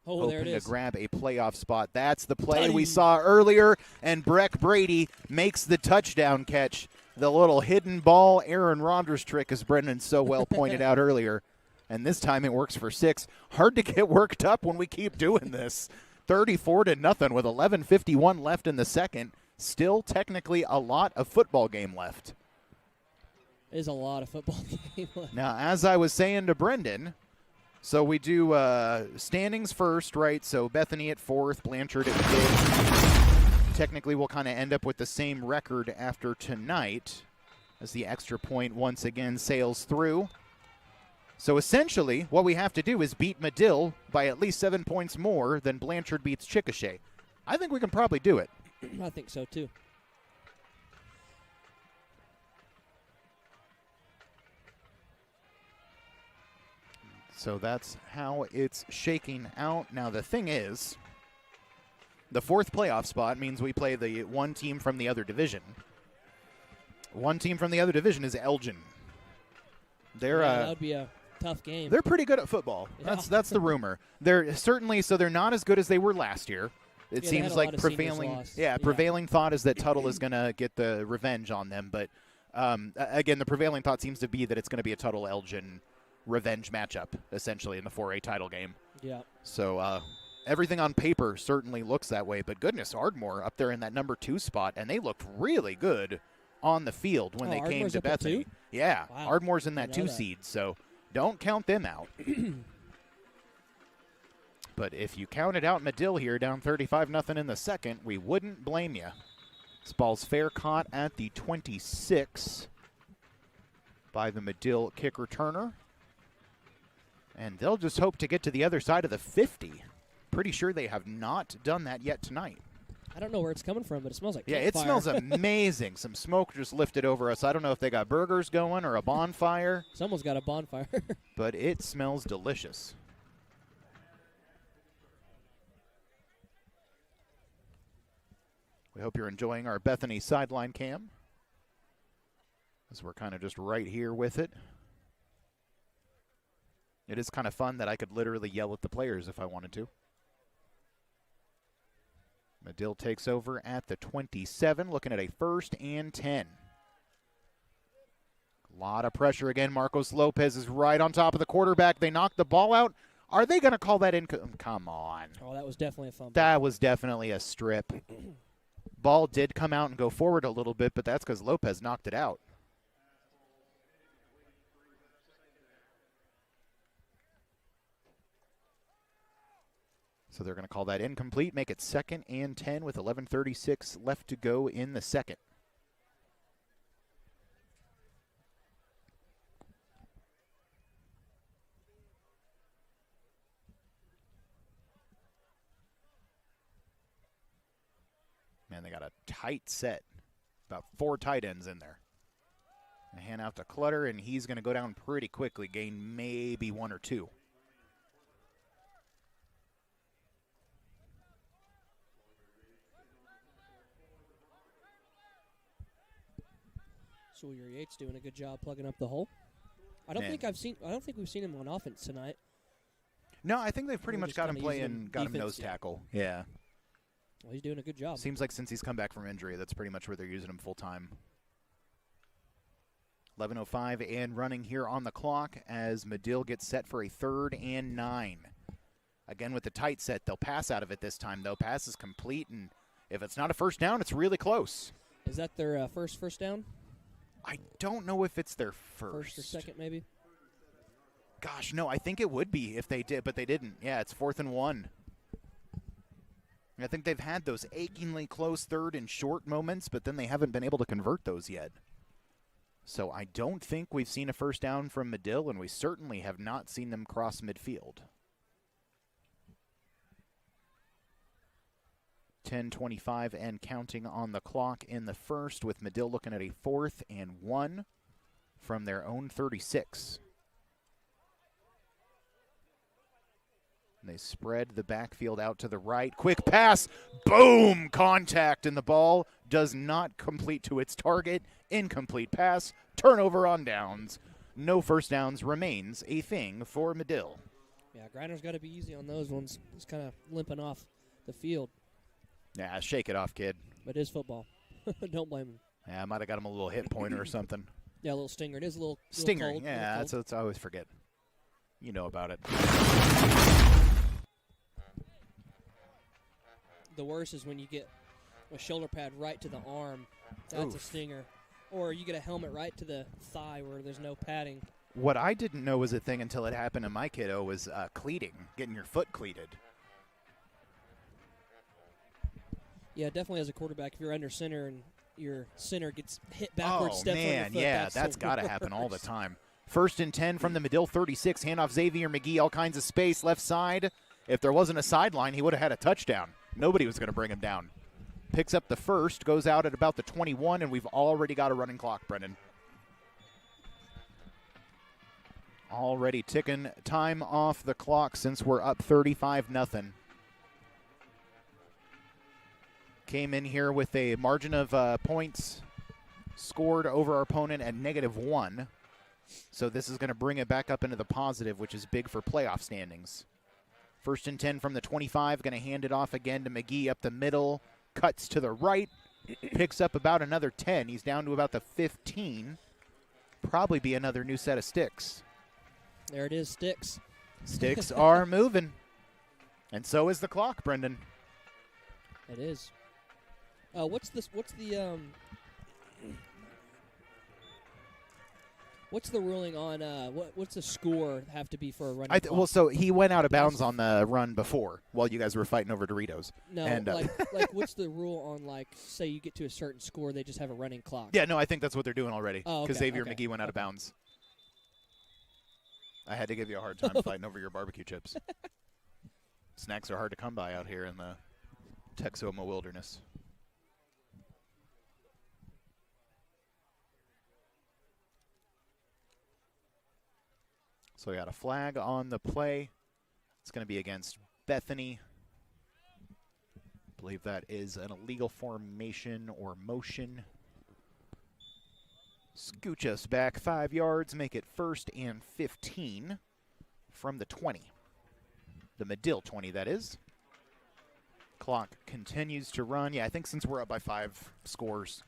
S2: Oh,
S1: Hoping
S2: there it is.
S1: to grab a playoff spot. That's the play we saw earlier, and Breck Brady makes the touchdown catch. The little hidden ball Aaron Rodgers trick, as Brendan so well pointed out earlier. And this time it works for 6. Hard to get worked up when we keep doing this. 34-0 with 11:51 left in the second. Still technically a lot of football game left.
S2: Is a lot of football game left.
S1: Now, as I was saying to Brendan, so we do standings first, right? So Bethany at 4th, Blanchard at 5th. Technically, we'll kind of end up with the same record after tonight as the extra point once again sails through. So essentially, what we have to do is beat Madill by at least 7 points more than Blanchard beats Chickasha. I think we can probably do it.
S2: I think so, too.
S1: So that's how it's shaking out. Now, the thing is, the 4th playoff spot means we play the one team from the other division. One team from the other division is Elgin.
S2: That would be a tough game.
S1: They're pretty good at football.
S2: Yeah.
S1: That's the rumor. They're certainly, so they're not as good as they were last year. It seems like prevailing thought is that Tuttle is going to get the revenge on them. But again, the prevailing thought seems to be that it's going to be a Tuttle Elgin revenge matchup, essentially, in the 4A title game.
S2: Yeah.
S1: So everything on paper certainly looks that way. But goodness, Ardmore up there in that number 2 spot, and they looked really good on the field when they came
S2: Ardmore's
S1: to
S2: up at
S1: Bethany.
S2: 2?
S1: Yeah,
S2: Wow.
S1: Ardmore's in that 2 seed, so don't count them out. But if you counted out Madill here, down 35-0 in the second, we wouldn't blame you. This ball's fair caught at the 26 by the Madill kick returner. And they'll just hope to get to the other side of the 50. Pretty sure they have not done that yet tonight.
S2: I don't know where it's coming from, but it smells like
S1: Yeah,
S2: campfire.
S1: it smells amazing. Some smoke just lifted over us. I don't know if they got burgers going or a bonfire.
S2: Someone's got a bonfire.
S1: But it smells delicious. We hope you're enjoying our Bethany sideline cam, as we're kind of just right here with it. It is kind of fun that I could literally yell at the players if I wanted to. Madill takes over at the 27, looking at a 1st and 10. A lot of pressure again. Marcos Lopez is right on top of the quarterback. They knock the ball out. Are they going to call that in? Come on.
S2: Oh, that was definitely a fumble.
S1: That was definitely a strip. Ball did come out and go forward a little bit, but that's because Lopez knocked it out. So they're going to call that incomplete, make it 2nd and 10 with 11:36 left to go in the second. Man, they got a tight set. About 4 tight ends in there. A hand out to Clutter, and he's going to go down pretty quickly, gain maybe 1 or 2.
S2: Sawyer Yates doing a good job plugging up the hole. I don't think we've seen him on offense tonight.
S1: No, I think they've pretty much got him playing, got him nose tackle. Yeah.
S2: Well, he's doing a good job.
S1: Seems like since he's come back from injury, that's pretty much where they're using him full time. 11:05 and running here on the clock as Madill gets set for a 3rd and 9. Again with the tight set, they'll pass out of it this time, though. Pass is complete, and if it's not a first down, it's really close.
S2: Is that their first down?
S1: I don't know if it's their first.
S2: First or second, maybe?
S1: Gosh, no, I think it would be if they did, but they didn't. Yeah, it's 4th and 1. I think they've had those achingly close 3rd and short moments, but then they haven't been able to convert those yet. So I don't think we've seen a first down from Madill, and we certainly have not seen them cross midfield. 10:25 and counting on the clock in the first, with Madill looking at a 4th and 1 from their own 36. They spread the backfield out to the right. Quick pass. Boom! Contact, and the ball does not complete to its target. Incomplete pass. Turnover on downs. No first downs remains a thing for Madill.
S2: Yeah, Greiner's got to be easy on those ones. He's kind of limping off the field.
S1: Yeah, shake it off, kid.
S2: But it is football. Don't blame him.
S1: Yeah, I might have got him a little hit pointer or something.
S2: Yeah, a little stinger. It is a little
S1: stinger.
S2: Cold,
S1: Yeah, that's I always forget. You know about it.
S2: The worst is when you get a shoulder pad right to the arm. That's a stinger. Or you get a helmet right to the thigh where there's no padding.
S1: What I didn't know was a thing until it happened to my kiddo was cleating, getting your foot cleated.
S2: Yeah, definitely as a quarterback, if you're under center and your center gets hit backwards,
S1: oh,
S2: steps on your
S1: man,
S2: foot,
S1: yeah, that's got to happen all the time. 1st and 10 from the Madill 36. Handoff Xavier McGee, all kinds of space, left side. If there wasn't a sideline, he would have had a touchdown. Nobody was going to bring him down. Picks up the first, goes out at about the 21, and we've already got a running clock, Brendan. Already ticking time off the clock since we're up 35-0. Came in here with a margin of points scored over our opponent at -1. So this is going to bring it back up into the positive, which is big for playoff standings. 1st and 10 from the 25, going to hand it off again to McGee up the middle, cuts to the right, picks up about another 10. He's down to about the 15. Probably be another new set of sticks.
S2: There it is, sticks.
S1: Sticks are moving. And so is the clock, Brendan.
S2: It is. What's the ruling on what's the score have to be for a running clock?
S1: Well, so he went out of bounds on the run before while you guys were fighting over Doritos.
S2: No,
S1: and,
S2: like what's the rule on, like, say you get to a certain score, they just have a running clock?
S1: Yeah, no, I think that's what they're doing already.
S2: Oh,
S1: because
S2: okay,
S1: Xavier
S2: okay,
S1: McGee went out of bounds. I had to give you a hard time fighting over your barbecue chips. Snacks are hard to come by out here in the Texoma wilderness. So we got a flag on the play. It's going to be against Bethany. I believe that is an illegal formation or motion. Scooch us back 5 yards, make it 1st and 15 from the 20. The Madill 20, that is. Clock continues to run. Yeah, I think since we're up by 5 scores,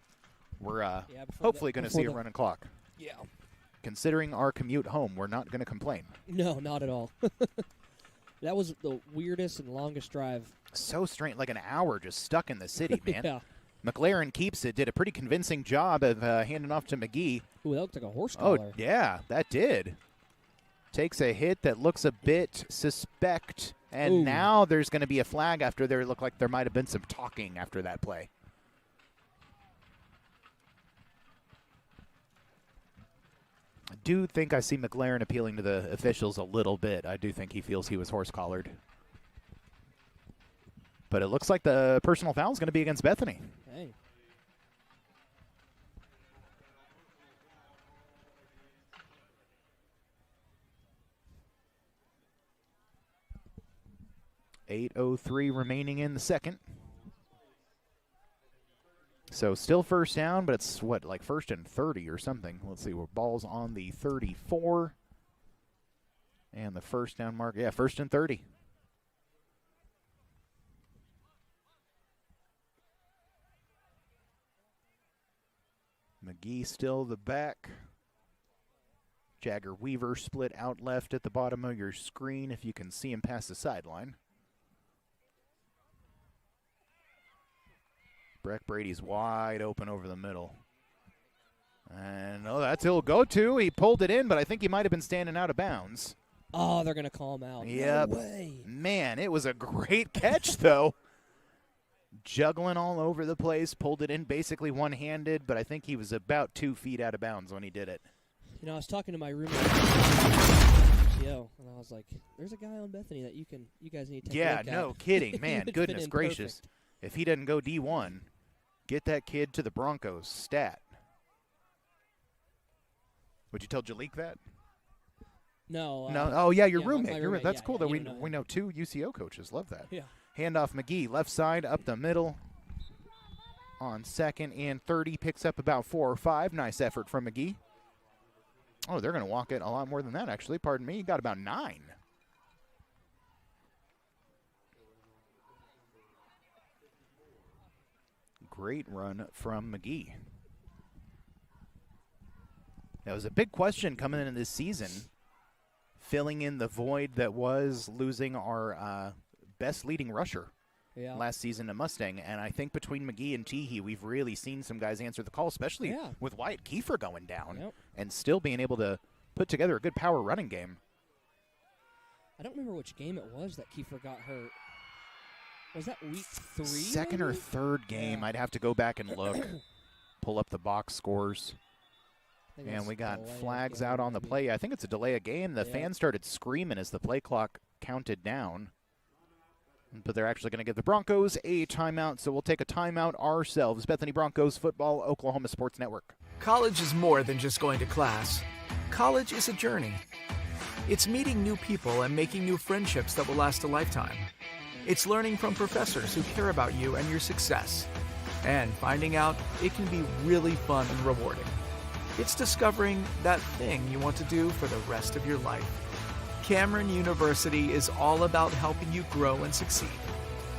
S1: we're hopefully going to see a running clock.
S2: Yeah.
S1: Considering our commute home, we're not going to complain.
S2: No, not at all. That was the weirdest and longest drive.
S1: So strange, like an hour just stuck in the city, man.
S2: Yeah.
S1: McLaren keeps it, did a pretty convincing job of handing off to McGee.
S2: Ooh, that looked like a horse collar.
S1: Oh, yeah, that did. Takes a hit that looks a bit suspect, and now there's going to be a flag after there. It looked like there might have been some talking after that play. I do think I see McLaren appealing to the officials a little bit. I do think he feels he was horse-collared. But it looks like the personal foul is going to be against Bethany.
S2: Hey.
S1: .8:03 remaining in the second. So still first down, but it's what, like 1st and 30 or something. Let's see, ball's on the 34. And the first down mark, yeah, 1st and 30. McGee still the back. Jagger Weaver split out left at the bottom of your screen if you can see him past the sideline. Breck Brady's wide open over the middle. And, that's he'll go to. He pulled it in, but I think he might have been standing out of bounds.
S2: Oh, they're going to call him out.
S1: Yep.
S2: No way.
S1: Man, it was a great catch, though. Juggling all over the place, pulled it in basically one-handed, but I think he was about 2 feet out of bounds when he did it.
S2: You know, I was talking to my roommate, and I was like, "There's a guy on Bethany that you guys need to take a look at."
S1: Yeah, no kidding, man.
S2: He would
S1: Goodness
S2: fit in
S1: gracious.
S2: perfect.
S1: If he doesn't go D1, get that kid to the Broncos. Stat. Would you tell Jalik that?
S2: No.
S1: No. Oh, yeah, your
S2: my
S1: roommate.
S2: roommate.
S1: That's
S2: Yeah,
S1: cool
S2: yeah,
S1: that
S2: you know him.
S1: we know 2 UCO coaches. Love that.
S2: Yeah.
S1: Handoff McGee, left side, up the middle. On 2nd and 30, picks up about 4 or 5. Nice effort from McGee. Oh, they're going to walk it a lot more than that, actually. Pardon me. He got about 9. Great run from McGee. That was a big question coming into this season, filling in the void that was losing our best leading rusher last season to Mustang. And I think between McGee and Teehee, we've really seen some guys answer the call, especially with Wyatt Kiefer going down and still being able to put together a good power running game.
S2: I don't remember which game it was that Kiefer got hurt. Was that week 3?
S1: Second or third game. I'd have to go back and look, pull up the box scores. And we got flags out on the play. I think it's a delay of game. The fans started screaming as the play clock counted down. But they're actually going to give the Broncos a timeout, so we'll take a timeout ourselves. Bethany Broncos Football, Oklahoma Sports Network.
S3: College is more than just going to class. College is a journey. It's meeting new people and making new friendships that will last a lifetime. It's learning from professors who care about you and your success. And finding out it can be really fun and rewarding. It's discovering that thing you want to do for the rest of your life. Cameron University is all about helping you grow and succeed.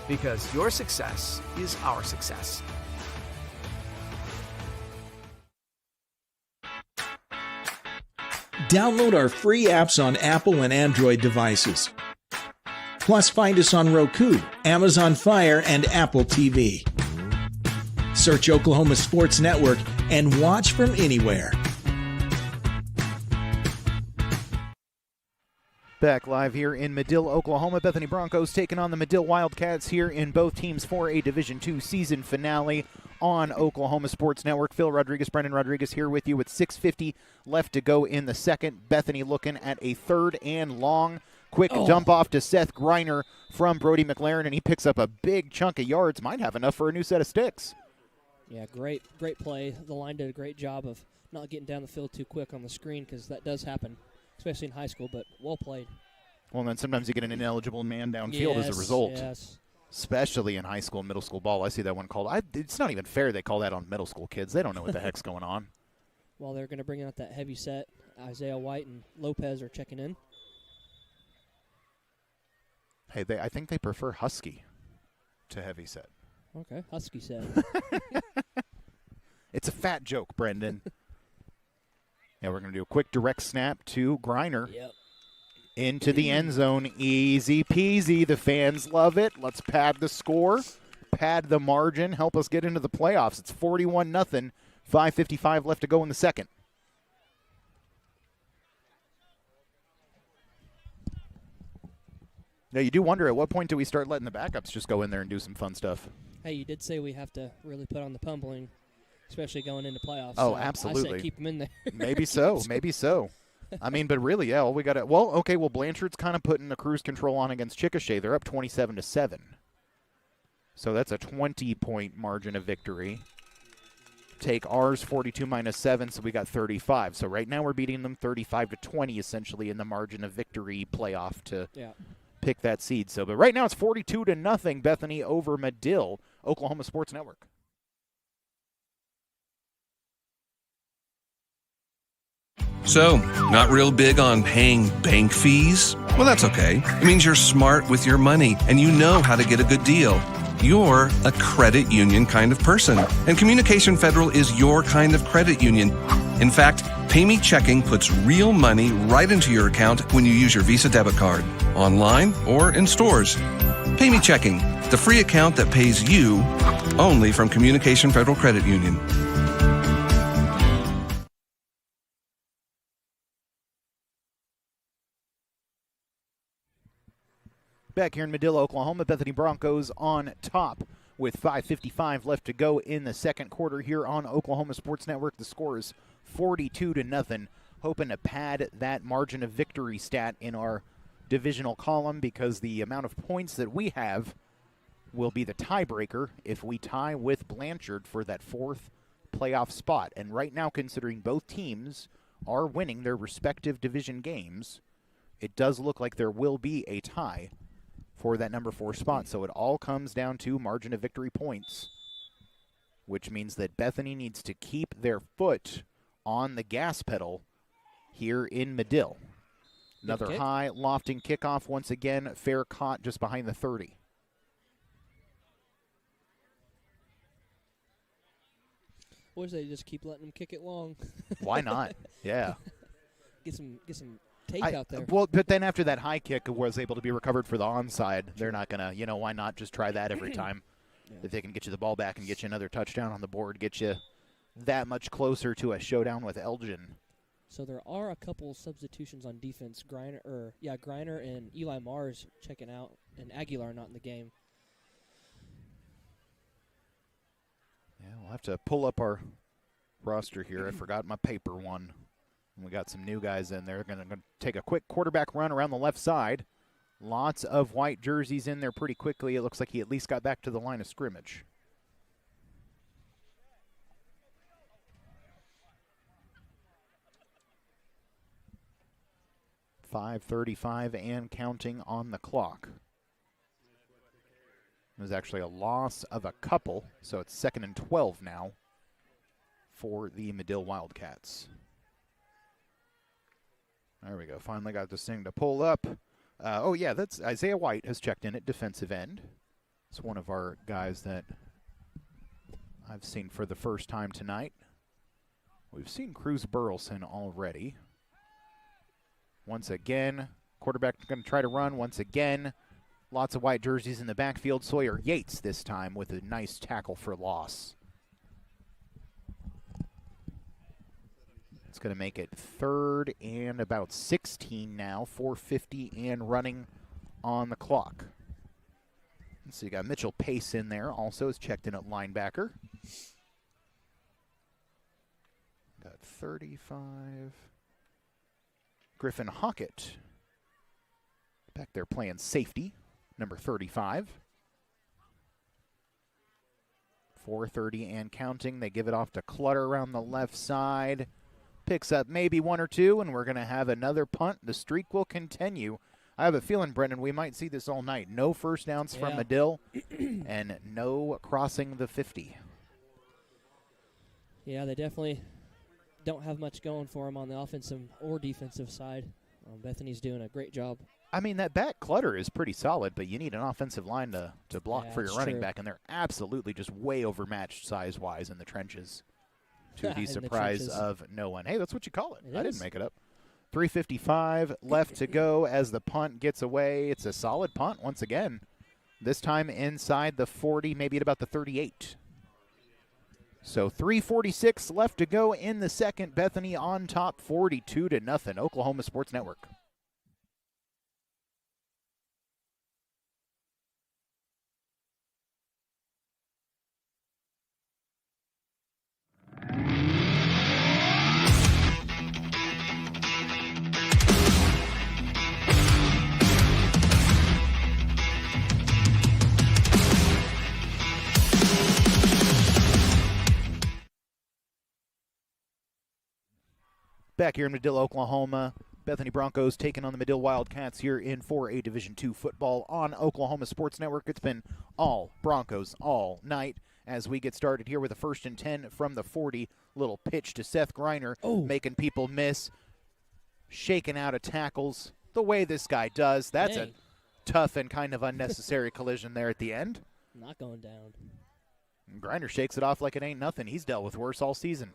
S3: Because your success is our success.
S7: Download our free apps on Apple and Android devices. Plus, find us on Roku, Amazon Fire, and Apple TV. Search Oklahoma Sports Network and watch from anywhere.
S1: Back live here in Madill, Oklahoma. Bethany Broncos taking on the Madill Wildcats here in both teams for a Division II season finale on Oklahoma Sports Network. Phil Rodriguez, Brendan Rodriguez here with you with 6:50 left to go in the second. Bethany looking at a 3rd and long. Quick dump off to Seth Greiner from Brody McLaren, and he picks up a big chunk of yards. Might have enough for a new set of sticks.
S2: Yeah, great play. The line did a great job of not getting down the field too quick on the screen because that does happen, especially in high school, but well played.
S1: Well, then sometimes you get an ineligible man downfield as a result.
S2: Yes.
S1: Especially in high school and middle school ball. I see that one called. It's not even fair they call that on middle school kids. They don't know what the heck's going on.
S2: Well, they're going to bring out that heavy set. Isaiah White and Lopez are checking in.
S1: Hey, I think they prefer Husky to heavy set.
S2: Okay, Husky set.
S1: It's a fat joke, Brendan. Yeah, we're going to do a quick direct snap to Greiner.
S2: Yep.
S1: Into the end zone. Easy peasy. The fans love it. Let's pad the score, pad the margin, help us get into the playoffs. It's 41-0. 5:55 left to go in the second. Now, you do wonder, at what point do we start letting the backups just go in there and do some fun stuff?
S2: Hey, you did say we have to really put on the pummeling, especially going into playoffs.
S1: Oh,
S2: so
S1: absolutely.
S2: I said keep them in there.
S1: Maybe so. Maybe so. I mean, but really, yeah, all we got to – well, okay, Blanchard's kind of putting the cruise control on against Chickasha. They're up 27-7. So that's a 20-point margin of victory. Take ours, 42 minus 7, so we got 35. So right now we're beating them 35-20, essentially, in the margin of victory playoff to pick that seed. So, but right now it's 42-0, Bethany over Madill, Oklahoma Sports Network.
S4: So, not real big on paying bank fees? Well, that's okay. It means you're smart with your money and you know how to get a good deal. You're a credit union kind of person, and Communication Federal is your kind of credit union. In fact, PayMe Checking puts real money right into your account when you use your Visa debit card, online or in stores. PayMe Checking, the free account that pays you only from Communication Federal Credit Union.
S1: Back here in Madill, Oklahoma, Bethany Broncos on top with 5:55 left to go in the second quarter here on Oklahoma Sports Network. The score is 42-0. Hoping to pad that margin of victory stat in our divisional column because the amount of points that we have will be the tiebreaker if we tie with Blanchard for that 4th playoff spot. And right now, considering both teams are winning their respective division games, it does look like there will be a tie for that number 4 spot. So it all comes down to margin of victory points, which means that Bethany needs to keep their foot on the gas pedal here in Madill. Another high lofting kickoff once again, fair caught just behind the 30.
S2: Or they just keep letting them kick it long.
S1: Why not? Yeah.
S2: Get some take out there.
S1: Well, but then after that high kick was able to be recovered for the onside, they're not going to, why not just try that every time? If they can get you the ball back and get you another touchdown on the board, get you that much closer to a showdown with Elgin.
S2: So there are a couple substitutions on defense. Greiner and Eli Mars checking out, and Aguilar not in the game.
S1: Yeah, we'll have to pull up our roster here. I forgot my paper one. We got some new guys in there. Going to take a quick quarterback run around the left side. Lots of white jerseys in there pretty quickly. It looks like he at least got back to the line of scrimmage. 5:35 and counting on the clock. It was actually a loss of a couple, so it's 2nd and 12 now for the Madill Wildcats. There we go. Finally got this thing to pull up. Oh, yeah, that's Isaiah White has checked in at defensive end. It's one of our guys that I've seen for the first time tonight. We've seen Cruz Burleson already. Once again, quarterback going to try to run once again. Lots of white jerseys in the backfield. Sawyer Yates this time with a nice tackle for loss. It's going to make it 3rd and about 16 now, 4:50 and running on the clock. So you got Mitchell Pace in there, also is checked in at linebacker. Got 35. Griffin Hockett back there playing safety, number 35. 4:30 and counting. They give it off to Clutter around the left side. Picks up maybe 1 or 2, and we're going to have another punt. The streak will continue. I have a feeling, Brendan, we might see this all night. No first downs from Madill and no crossing the 50.
S2: Yeah, they definitely don't have much going for them on the offensive or defensive side. Bethany's doing a great job.
S1: I mean, that back Clutter is pretty solid, but you need an offensive line to block for your running
S2: true.
S1: back, and they're absolutely just way overmatched size-wise in the trenches. To the surprise of no one. Hey, that's what you call it. I didn't make it up. 3:55 left to go as the punt gets away. It's a solid punt once again. This time inside the 40, maybe at about the 38. So 3:46 left to go in the second. Bethany on top 42-0. Oklahoma Sports Network. Back here in Madill, Oklahoma, Bethany Broncos taking on the Madill Wildcats here in 4A Division II football on Oklahoma Sports Network. It's been all Broncos all night as we get started here with a 1st and 10 from the 40. Little pitch to Seth Greiner, making people miss, shaking out of tackles the way this guy does. That's a tough and kind of unnecessary collision there at the end.
S2: Not going down.
S1: And Greiner shakes it off like it ain't nothing. He's dealt with worse all season.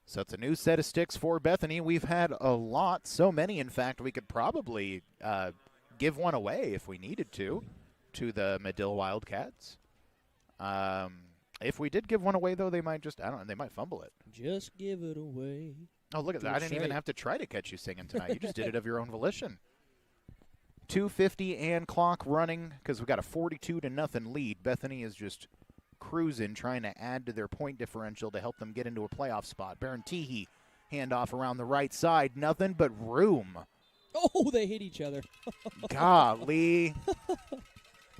S1: So it's a new set of sticks for Bethany. We've had a lot, so many, in fact, we could probably give one away if we needed to the Madill Wildcats. If we did give one away, though, they might just, I don't know, they might fumble it.
S2: Just give it away.
S1: Oh, look at that. I didn't even have to try to catch you singing tonight. You just did it of your own volition. 2:50 and clock running because we got a 42-0 lead. Bethany is just cruising, trying to add to their point differential to help them get into a playoff spot. Baron Teehee, handoff around the right side. Nothing but room.
S2: Oh, they hit each other.
S1: Golly.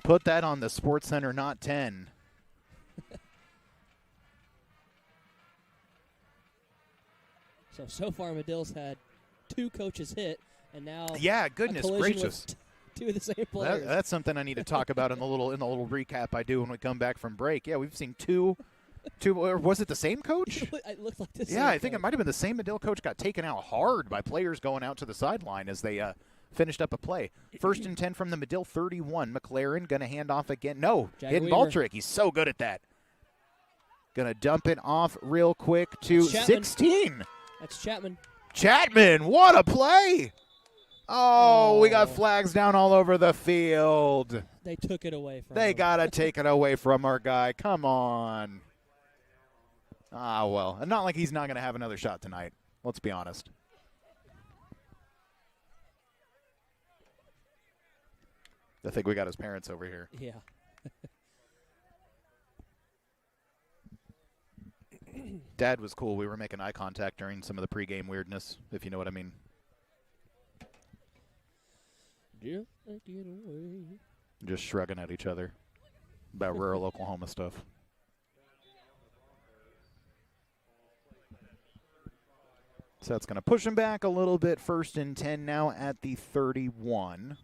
S1: Put that on the Sports Center, not 10.
S2: So far, Madill's had 2 coaches hit, and now
S1: yeah, goodness gracious.
S2: 2 of the same players.
S1: That's something I need to talk about in the little recap I do when we come back from break. Yeah, we've seen two. Or was it the same coach?
S2: It looked like the same.
S1: Yeah, I think it might have been the same Madill coach got taken out hard by players going out to the sideline as they finished up a play. 1st and 10 from the Madill 31. McLaren going to hand off again. No, hitting Baldrick. He's so good at that. Going to dump it off real quick to 16.
S2: That's Chapman.
S1: Chapman, what a play! Oh, we got flags down all over the field.
S2: They took it away from him.
S1: They got to take it away from our guy. Come on. Ah, well, not like he's not going to have another shot tonight. Let's be honest. I think we got his parents over here.
S2: Yeah.
S1: Dad was cool. We were making eye contact during some of the pregame weirdness, if you know what I mean.
S2: Just take it away.
S1: Just shrugging at each other about rural Oklahoma stuff. So that's going to push him back a little bit. 1st and 10 now at the 31.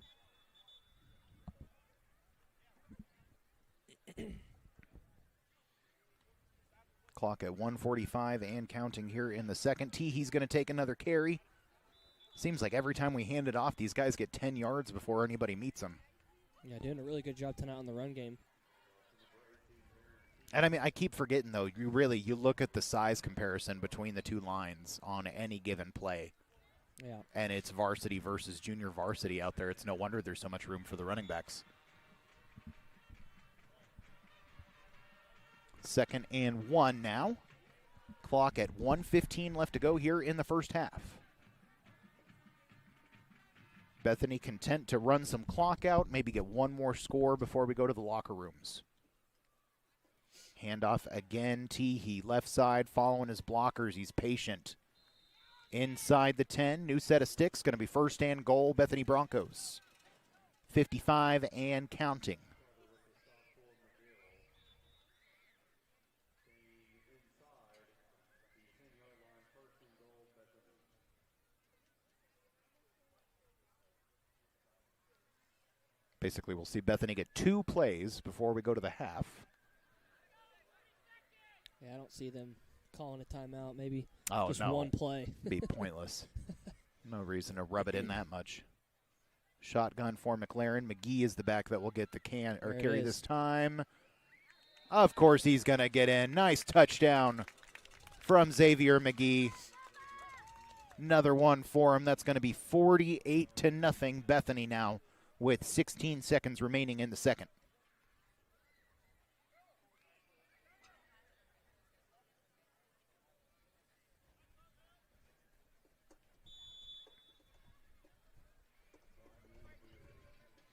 S1: Clock at 1:45 and counting here in the second. He's going to take another carry. Seems like every time we hand it off, these guys get 10 yards before anybody meets them.
S2: Yeah, doing a really good job tonight on the run game.
S1: And, I mean, I keep forgetting, though, you look at the size comparison between the two lines on any given play.
S2: Yeah.
S1: And it's varsity versus junior varsity out there. It's no wonder there's so much room for the running backs. 2nd and 1 now. Clock at 1:15 left to go here in the first half. Bethany content to run some clock out, maybe get one more score before we go to the locker rooms. Handoff again. He left side following his blockers. He's patient. Inside the 10, new set of sticks. Going to be 1st and goal, Bethany Broncos. 55 and counting. Basically, we'll see Bethany get 2 plays before we go to the half.
S2: Yeah, I don't see them calling a timeout. Maybe
S1: just
S2: one play.
S1: Be pointless. No reason to rub it in that much. Shotgun for McLaren. McGee is the back that will get the carry this time. Of course, he's going to get in. Nice touchdown from Xavier McGee. Another one for him. That's going to be 48-0 Bethany now, with 16 seconds remaining in the second.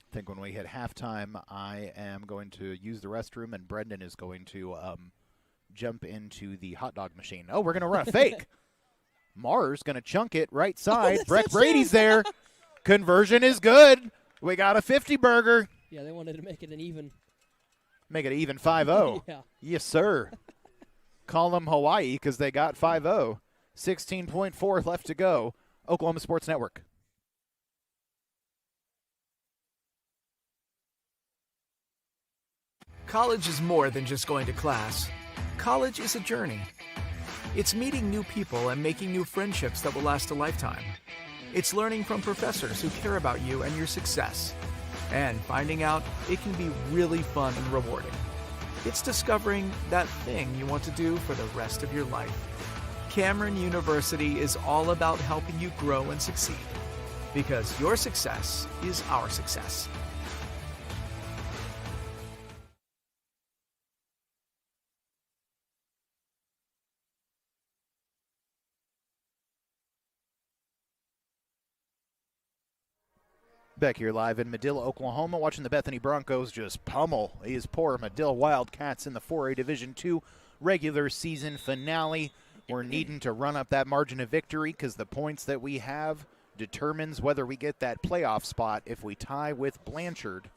S1: I think when we hit halftime, I am going to use the restroom, and Brendan is going to jump into the hot dog machine. Oh, we're going to run a fake. Marr's going to chunk it right side. Breck Brady's there. Conversion is good. We got a 50 burger.
S2: Yeah, they wanted to make it an even.
S1: Make it even 5-0.
S2: Yeah.
S1: Yes, sir. Call them Hawaii because they got 5-0. 16.4 left to go. Oklahoma Sports Network.
S3: College is more than just going to class. College is a journey. It's meeting new people and making new friendships that will last a lifetime. It's learning from professors who care about you and your success. And finding out it can be really fun and rewarding. It's discovering that thing you want to do for the rest of your life. Cameron University is all about helping you grow and succeed. Because your success is our success.
S1: Back here live in Madill, Oklahoma, watching the Bethany Broncos just pummel these poor Madill Wildcats in the 4A Division II regular season finale. We're needing to run up that margin of victory because the points that we have determines whether we get that playoff spot if we tie with Blanchard.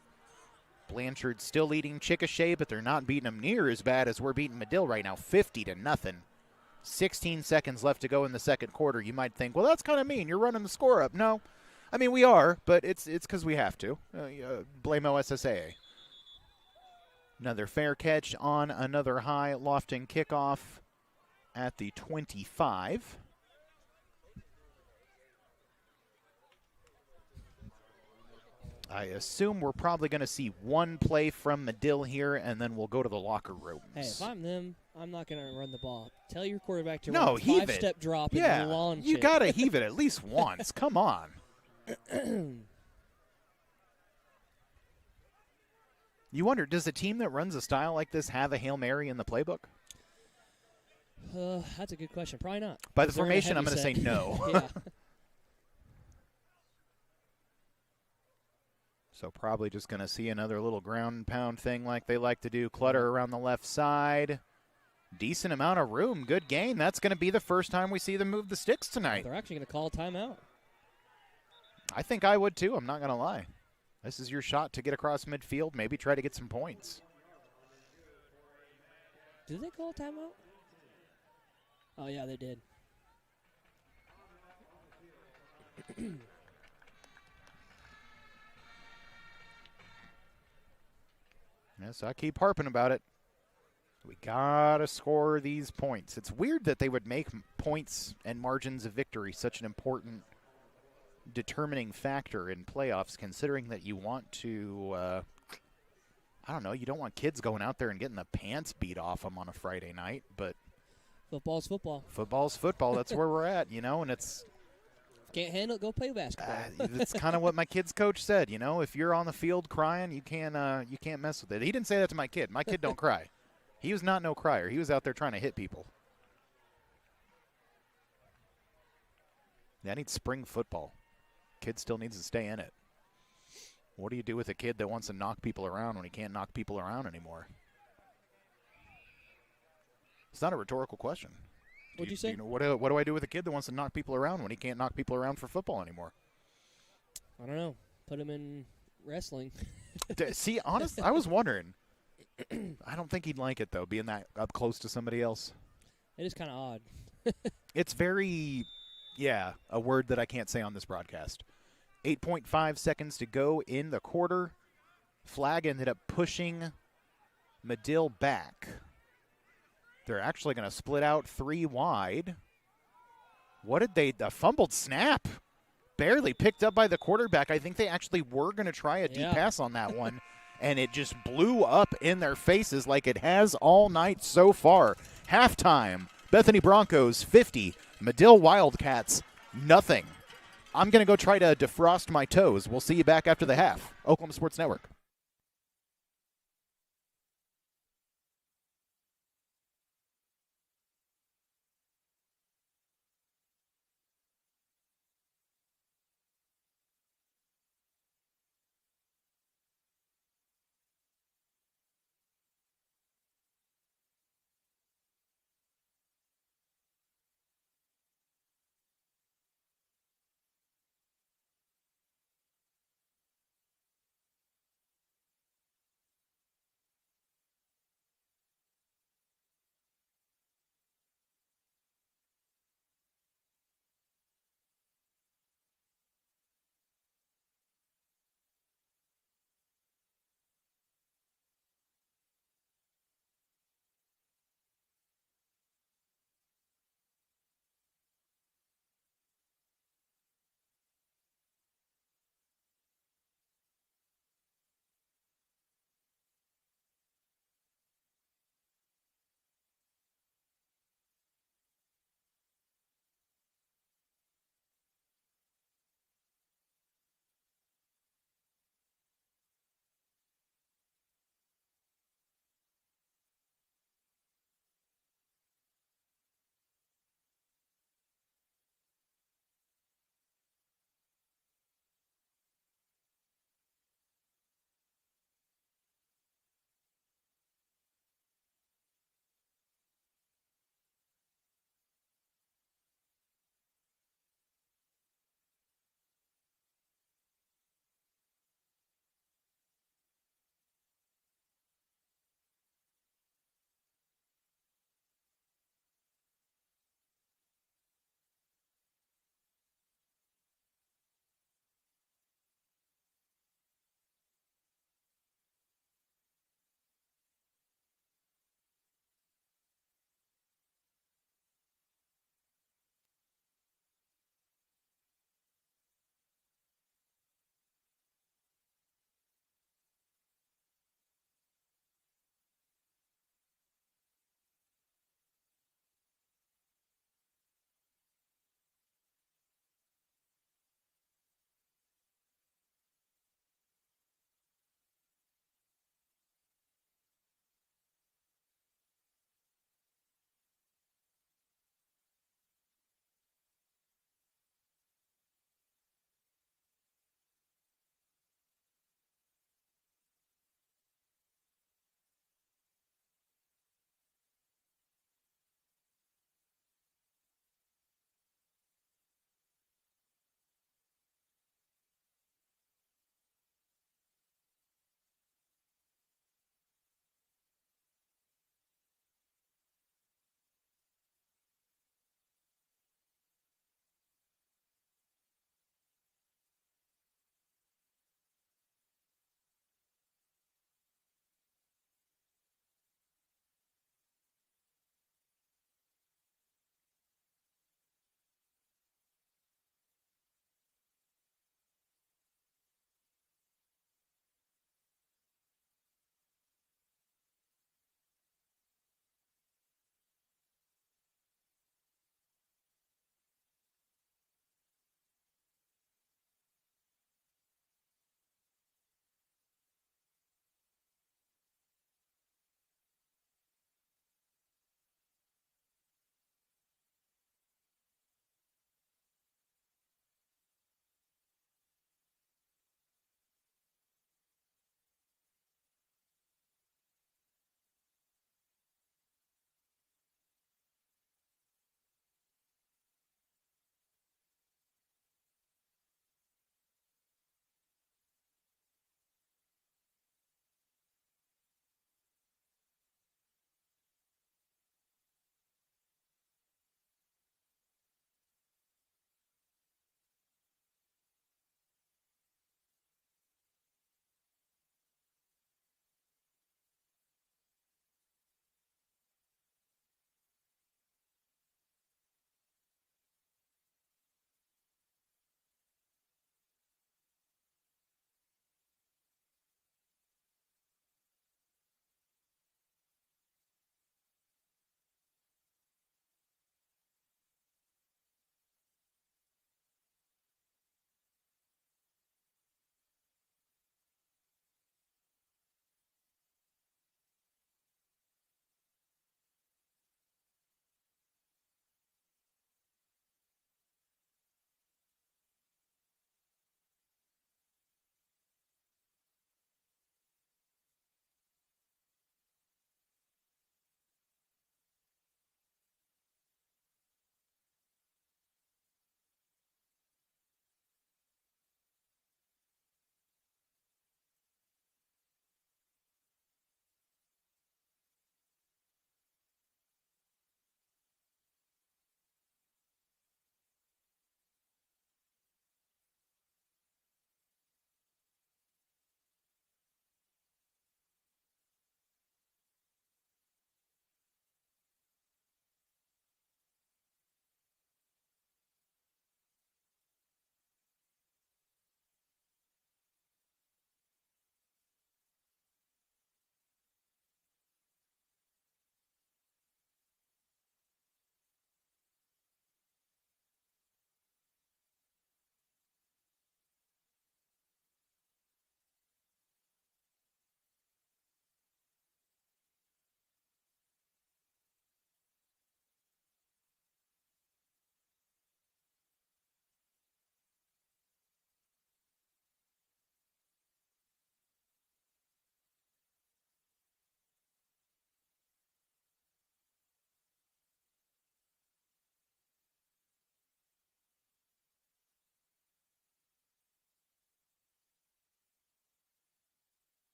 S1: Blanchard's still leading Chickasha, but they're not beating them near as bad as we're beating Madill right now, 50-0. 16 seconds left to go in the second quarter. You might think, well, that's kind of mean. You're running the score up. No. I mean, we are, but it's because we have to. Blame OSSAA. Another fair catch on another high lofting kickoff at the 25. I assume we're probably going to see one play from Madill here, and then we'll go to the locker rooms.
S2: Hey, if I'm them, I'm not going to run the ball. Tell your quarterback to
S1: run
S2: a 5-step drop and launch
S1: you
S2: it.
S1: got to heave it at least once. Come on. You wonder, does a team that runs a style like this have a Hail Mary in the playbook?
S2: That's a good question. Probably not.
S1: By the formation, I'm going to say no.
S2: Yeah.
S1: So probably just going to see another little ground and pound thing like they like to do. Clutter around the left side. Decent amount of room. Good game. That's going to be the first time we see them move the sticks tonight.
S2: They're actually going to call a timeout.
S1: I think I would too. I'm not going to lie. This is your shot to get across midfield, maybe try to get some points.
S2: Did they call a timeout? Oh, yeah, they did.
S1: Yeah, so I keep harping about it. We gotta score these points. It's weird that they would make points and margins of victory such an important determining factor in playoffs, considering that you want to, I don't know, you don't want kids going out there and getting the pants beat off them on a Friday night, but
S2: football's football.
S1: Football's football. That's where we're at, and it's...
S2: Can't handle it, go play basketball.
S1: That's kind of what my kid's coach said, If you're on the field crying, you can't mess with it. He didn't say that to my kid. My kid don't cry. He was not no crier. He was out there trying to hit people. Yeah, I need spring football. Kid still needs to stay in it. What do you do with a kid that wants to knock people around when he can't knock people around anymore? It's not a rhetorical question.
S2: What'd you say?
S1: What do I do with a kid that wants to knock people around when he can't knock people around for football anymore?
S2: I don't know. Put him in wrestling.
S1: See, honestly, I was wondering. I don't think he'd like it, though, being that up close to somebody else.
S2: It is kind of odd.
S1: It's very, a word that I can't say on this broadcast. 8.5 seconds to go in the quarter. Flag ended up pushing Madill back. They're actually going to split out 3 wide. What did they – a fumbled snap. Barely picked up by the quarterback. I think they actually were going to try a deep pass on that one. And it just blew up in their faces like it has all night so far. Halftime, Bethany Broncos 50, Madill Wildcats nothing. I'm going to go try to defrost my toes. We'll see you back after the half. Oklahoma Sports Network.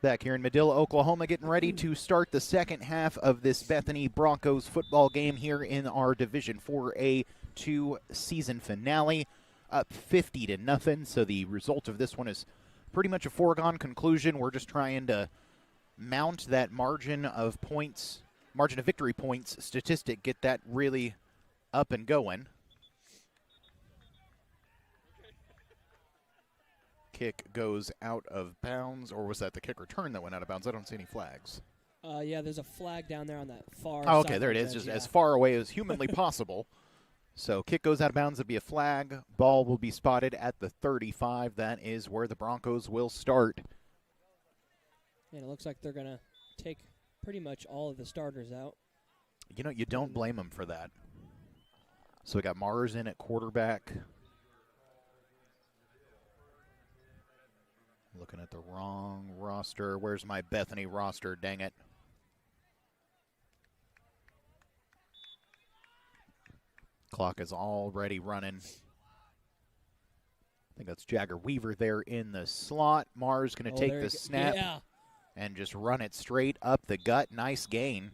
S1: Back here in Madill, Oklahoma, getting ready to start the second half of this Bethany Broncos football game here in our Division 4A2 season finale. Up 50-0, so the result of this one is pretty much a foregone conclusion. We're just trying to mount that margin of victory points statistic, get that really up and going. Kick goes out of bounds, or was that the kick return that went out of bounds? I don't see any flags.
S2: Yeah, there's a flag down there on that far
S1: side. Okay, there it is,
S2: edge,
S1: just
S2: yeah.
S1: as far away as humanly possible. So kick goes out of bounds. It'll be a flag. Ball will be spotted at the 35. That is where the Broncos will start.
S2: And it looks like they're going to take pretty much all of the starters out.
S1: You know, you don't blame them for that. So we got Mars in at quarterback. Looking at the wrong roster. Where's my Bethany roster? Dang it. Clock is already running. I think that's Jagger Weaver there in the slot. Mars going to take the snap and just run it straight up the gut. Nice gain.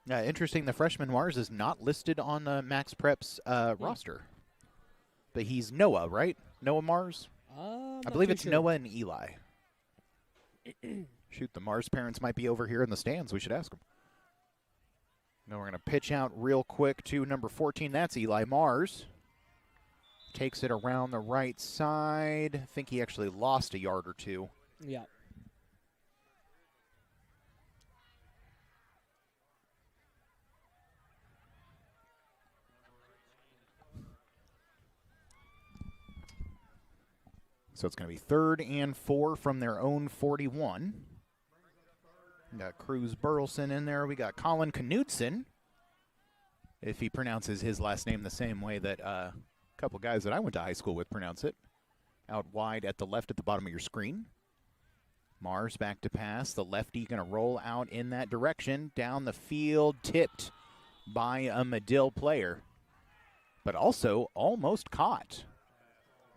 S1: Interesting, the freshman Mars is not listed on the Max Preps roster. But he's Noah, right? Noah Mars? I believe it's Noah and Eli. Shoot, the Mars parents might be over here in the stands. We should ask them. Now we're going to pitch out real quick to number 14. That's Eli Mars. Takes it around the right side. I think he actually lost a yard or two.
S2: Yeah.
S1: So it's going to be 3rd and 4 from their own 41. We got Cruz Burleson in there. We got Colin Knudsen, if he pronounces his last name the same way that a couple guys that I went to high school with pronounce it. Out wide at the left at the bottom of your screen. Mars back to pass. The lefty going to roll out in that direction. Down the field, tipped by a Madill player. But also almost caught.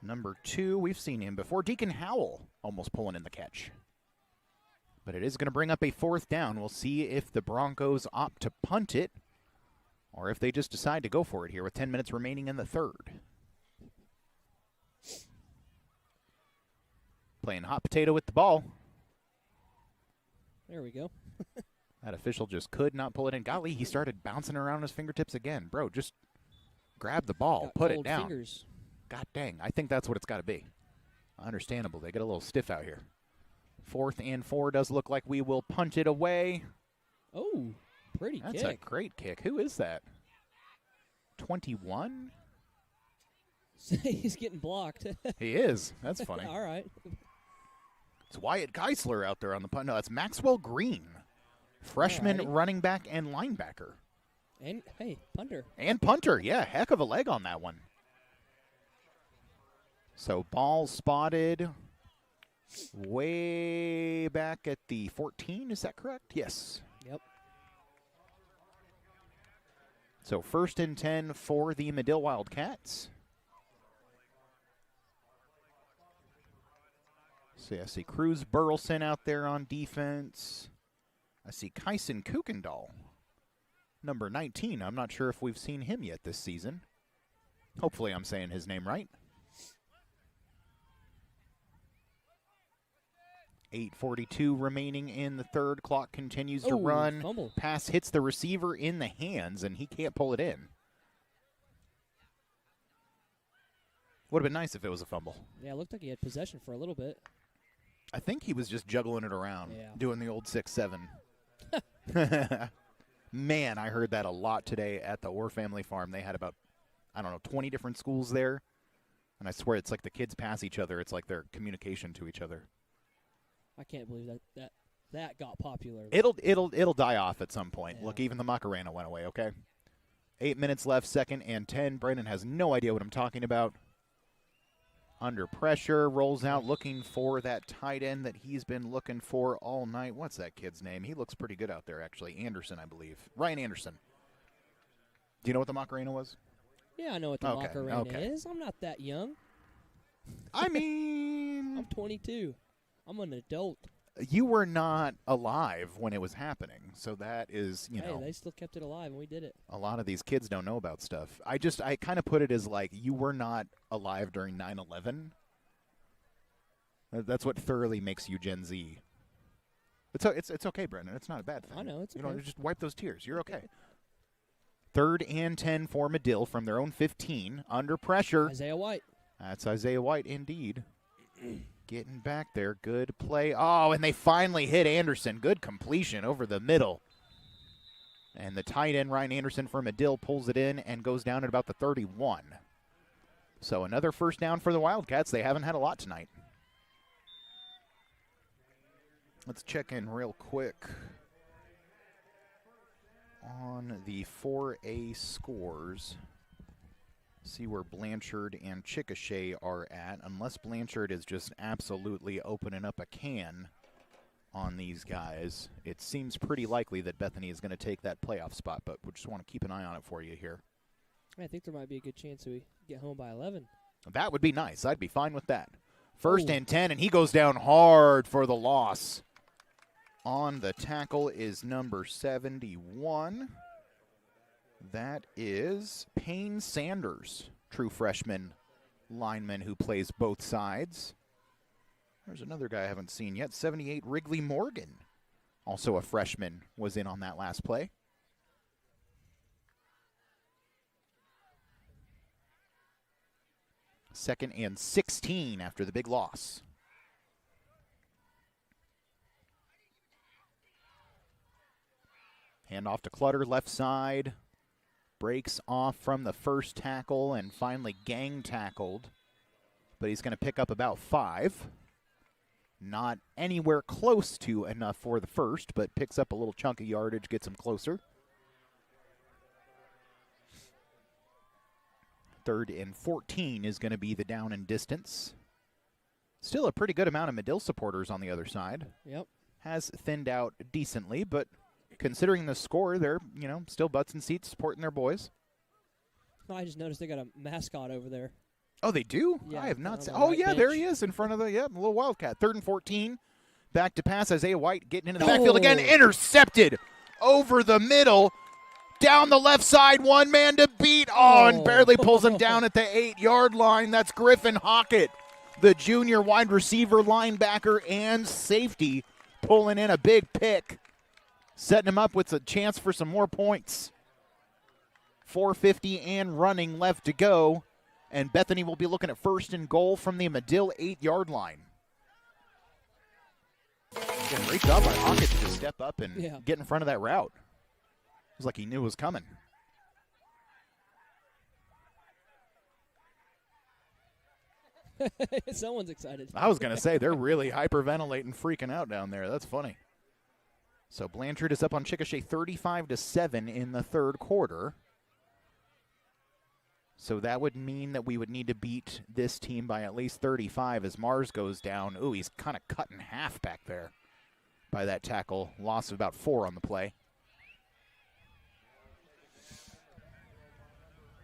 S1: Number 2, we've seen him before. Deacon Howell almost pulling in the catch. But it is going to bring up a 4th down. We'll see if the Broncos opt to punt it or if they just decide to go for it here with 10 minutes remaining in the 3rd. Playing hot potato with the ball.
S2: There we go.
S1: That official just could not pull it in. Golly, he started bouncing around his fingertips again. Bro, just grab the ball, put it down.
S2: Fingers.
S1: God dang, I think that's what it's got to be. Understandable. They get a little stiff out here. 4th and 4 does look like we will punt it away.
S2: Oh, pretty kick.
S1: That's a great kick. Who is that? 21?
S2: He's getting blocked.
S1: He is. That's funny.
S2: All right.
S1: It's Wyatt Geisler out there on the punt. No, that's Maxwell Green. Freshman running back and linebacker.
S2: And, hey, punter.
S1: And punter. Yeah, heck of a leg on that one. So ball spotted way back at the 14. Is that correct? Yes.
S2: Yep.
S1: So 1st and 10 for the Madill Wildcats. So I see Cruz Burleson out there on defense. I see Kyson Kukendall, number 19. I'm not sure if we've seen him yet this season. Hopefully I'm saying his name right. 8:42 remaining in the 3rd. Clock continues to run.
S2: Fumble.
S1: Pass hits the receiver in the hands, and he can't pull it in. Would have been nice if it was a fumble.
S2: Yeah, it looked like he had possession for a little bit.
S1: I think he was just juggling it around, doing the old 6-7. Man, I heard that a lot today at the Orr Family Farm. They had about, 20 different schools there. And I swear it's like the kids pass each other. It's like their communication to each other.
S2: I can't believe that got popular.
S1: It'll die off at some point.
S2: Yeah.
S1: Look, even the Macarena went away, okay? 8 minutes left, 2nd and 10. Brandon has no idea what I'm talking about. Under pressure, rolls out looking for that tight end that he's been looking for all night. What's that kid's name? He looks pretty good out there, actually. Anderson, I believe. Ryan Anderson. Do you know what the Macarena was?
S2: Yeah, I know what the Macarena is. I'm not that young.
S1: I mean,
S2: I'm 22. I'm an adult.
S1: You were not alive when it was happening, so that is,
S2: Hey, they still kept it alive, and we did it.
S1: A lot of these kids don't know about stuff. I kind of put it as like you were not alive during 9/11. That's what thoroughly makes you Gen Z. It's okay, Brendan. It's not a bad thing.
S2: I know, it's okay.
S1: Just wipe those tears. You're okay. 3rd and 10 for Madill from their own 15. Under pressure.
S2: Isaiah White.
S1: That's Isaiah White indeed. Getting back there. Good play. Oh, and they finally hit Anderson. Good completion over the middle. And the tight end, Ryan Anderson for Madill, pulls it in and goes down at about the 31. So another first down for the Wildcats. They haven't had a lot tonight. Let's check in real quick on the 4A scores. See where Blanchard and Chickasha are at. Unless Blanchard is just absolutely opening up a can on these guys, it seems pretty likely that Bethany is going to take that playoff spot, but we just want to keep an eye on it for you here.
S2: I think there might be a good chance we get home by 11.
S1: That would be nice. I'd be fine with that. 1st and 10, and he goes down hard for the loss. On the tackle is number 71. That is Payne Sanders, true freshman lineman who plays both sides. There's another guy I haven't seen yet, 78, Wrigley Morgan. Also a freshman, was in on that last play. Second and 16 after the big loss. Hand off to Clutter, left side. Breaks off from the first tackle and finally gang tackled. But he's going to pick up about 5. Not anywhere close to enough for the first, but picks up a little chunk of yardage, gets him closer. 3rd and 14 is going to be the down and distance. Still a pretty good amount of Madill supporters on the other side.
S2: Yep.
S1: Has thinned out decently, but considering the score, they're, still butts in seats supporting their boys.
S2: Oh, I just noticed they got a mascot over there.
S1: Oh, they do?
S2: Yeah,
S1: I have not seen.
S2: right bench.
S1: There he is in front of the little Wildcat. 3rd and 14. Back to pass. Isaiah White getting into the backfield again. Intercepted over the middle. Down the left side. One man to beat. And barely pulls him down at the 8-yard line. That's Griffin Hockett, the junior wide receiver, linebacker, and safety, pulling in a big pick. Setting him up with a chance for some more points. 4:50 and running left to go. And Bethany will be looking at 1st and goal from the Madill 8-yard line. Again, great job by Hockett to step up and get in front of that route. It was like he knew it was coming.
S2: Someone's excited.
S1: I was going to say, they're really hyperventilating, freaking out down there. That's funny. So Blanchard is up on Chickasha 35-7 in the 3rd quarter. So that would mean that we would need to beat this team by at least 35 as Mars goes down. Ooh, he's kind of cut in half back there by that tackle. Loss of about 4 on the play.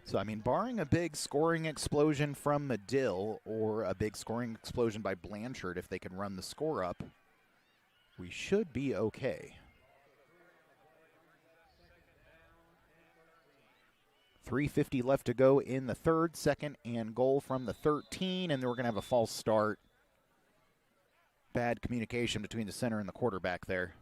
S1: So, barring a big scoring explosion from Madill or a big scoring explosion by Blanchard, if they can run the score up, we should be okay. 3:50 left to go in the 3rd. 2nd and goal from the 13, and then we're going to have a false start. Bad communication between the center and the quarterback there.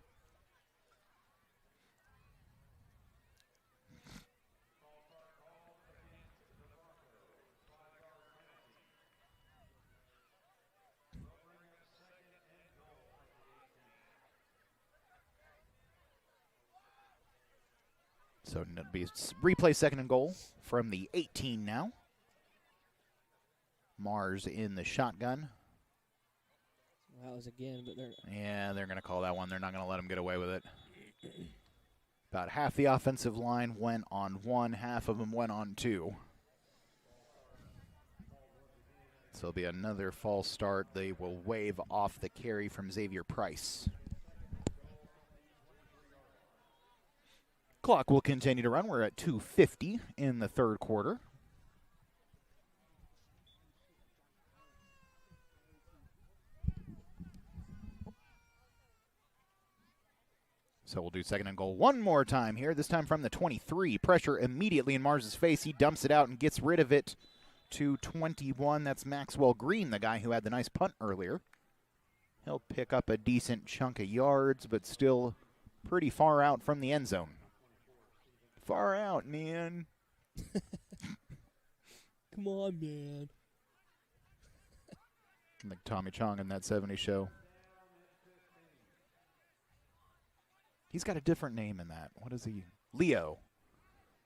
S1: So it'll be replay 2nd and goal from the 18 now. Mars in the shotgun.
S2: That was again, but
S1: they're going to call that one. They're not going to let him get away with it. About half the offensive line went on 1, half of them went on 2. So it'll be another false start. They will wave off the carry from Xavier Price. Clock will continue to run. We're at 2:50 in the third quarter. So we'll do second and goal one more time here, this time from the 23. Pressure immediately in Mars's face. He dumps it out and gets rid of it to 21. That's Maxwell Green, the guy who had the nice punt earlier. He'll pick up a decent chunk of yards, but still pretty far out from the end zone. Far out, man.
S2: Come on, man.
S1: Like Tommy Chong in that 70s show. He's got a different name in that. What is he? Leo.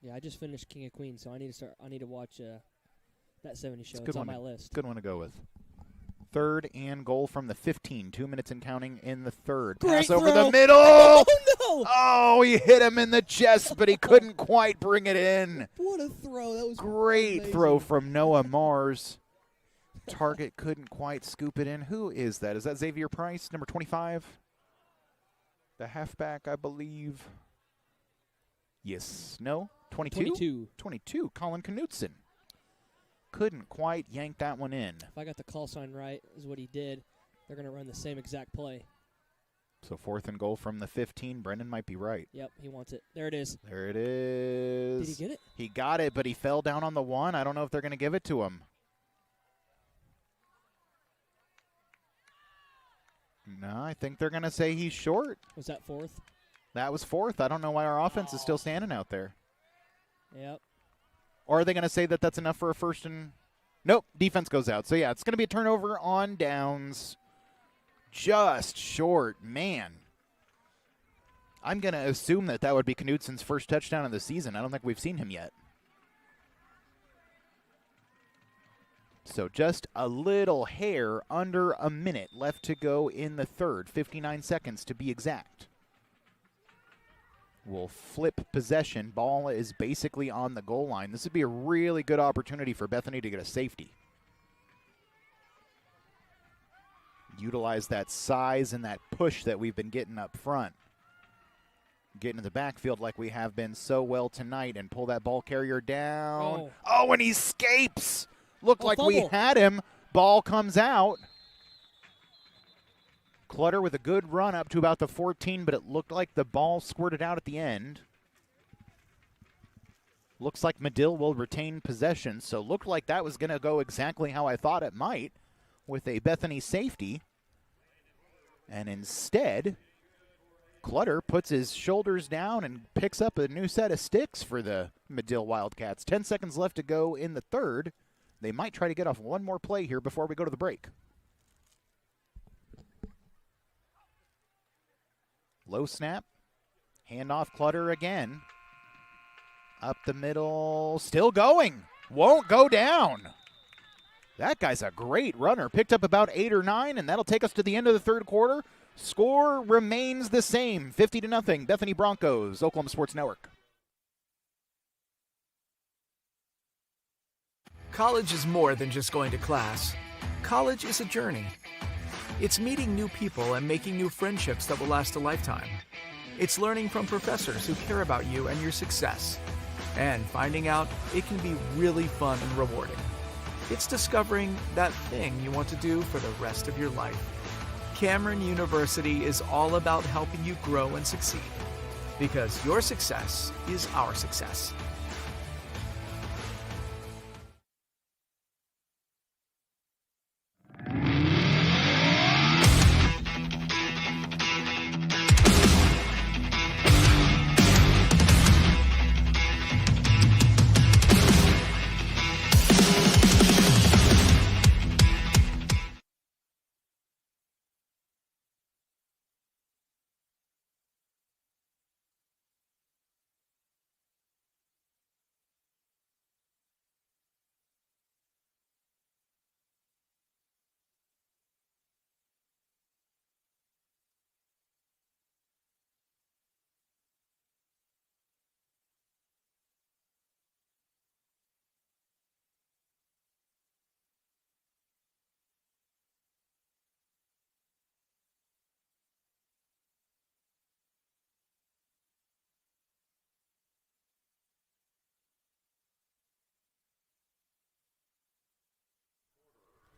S2: Yeah, I just finished King of Queens, so I need to watch that 70 show. It's on my list.
S1: Good one to go with. Third and goal from the 15. 2 minutes and counting in the third.
S2: Great
S1: Pass over
S2: throw.
S1: the middle.
S2: Oh, no.
S1: Oh, he hit him in the chest, but he couldn't quite bring it in.
S2: What a throw. That was
S1: great
S2: amazing.
S1: throw from Noah Mars. Target couldn't quite scoop it in. Who is that? Is that Xavier Price, number 25? The halfback, I believe. Yes. No? 22? 22. Colin Knutson. Couldn't quite yank that one in.
S2: If I got the call sign right, is what he did, they're going to run the same exact play.
S1: So fourth and goal from the 15. Brendan might be right.
S2: Yep, he wants it. There it is.
S1: There it is.
S2: Did he get it?
S1: He got it, but he fell down on the one. I don't know if they're going to give it to him. No, I think they're going to say he's short.
S2: Was that fourth?
S1: That was fourth. I don't know why our offense is still standing out there.
S2: Yep.
S1: Or are they going to say that that's enough for a first and... Nope, defense goes out. So, yeah, it's going to be a turnover on downs. Just short. Man. I'm going to assume that would be Knutson's first touchdown of the season. I don't think we've seen him yet. So just a little hair under a minute left to go in the third. 59 seconds to be exact. We'll flip possession. Ball is basically on the goal line. This would be a really good opportunity for Bethany to get a safety. Utilize that size and that push that we've been getting up front. Get into the backfield like we have been so well tonight and pull that ball carrier down. Oh, and he escapes. Looked like we had him. Ball comes out. Clutter with a good run up to about the 14, but it looked like the ball squirted out at the end. Looks like Madill will retain possession, so looked like that was going to go exactly how I thought it might with a Bethany safety. And instead, Clutter puts his shoulders down and picks up a new set of sticks for the Madill Wildcats. 10 seconds left to go in the third. They might try to get off one more play here before we go to the break. Low snap. Handoff Clutter again. Up the middle. Still going. Won't go down. That guy's a great runner. Picked up about 8 or 9, and that'll take us to the end of the third quarter. Score remains the same, 50-0. Bethany Broncos, Oklahoma Sports Network.
S3: College is more than just going to class. College is a journey. It's meeting new people and making new friendships that will last a lifetime. It's learning from professors who care about you and your success. And finding out it can be really fun and rewarding. It's discovering that thing you want to do for the rest of your life. Cameron University is all about helping you grow and succeed. Because your success is our success.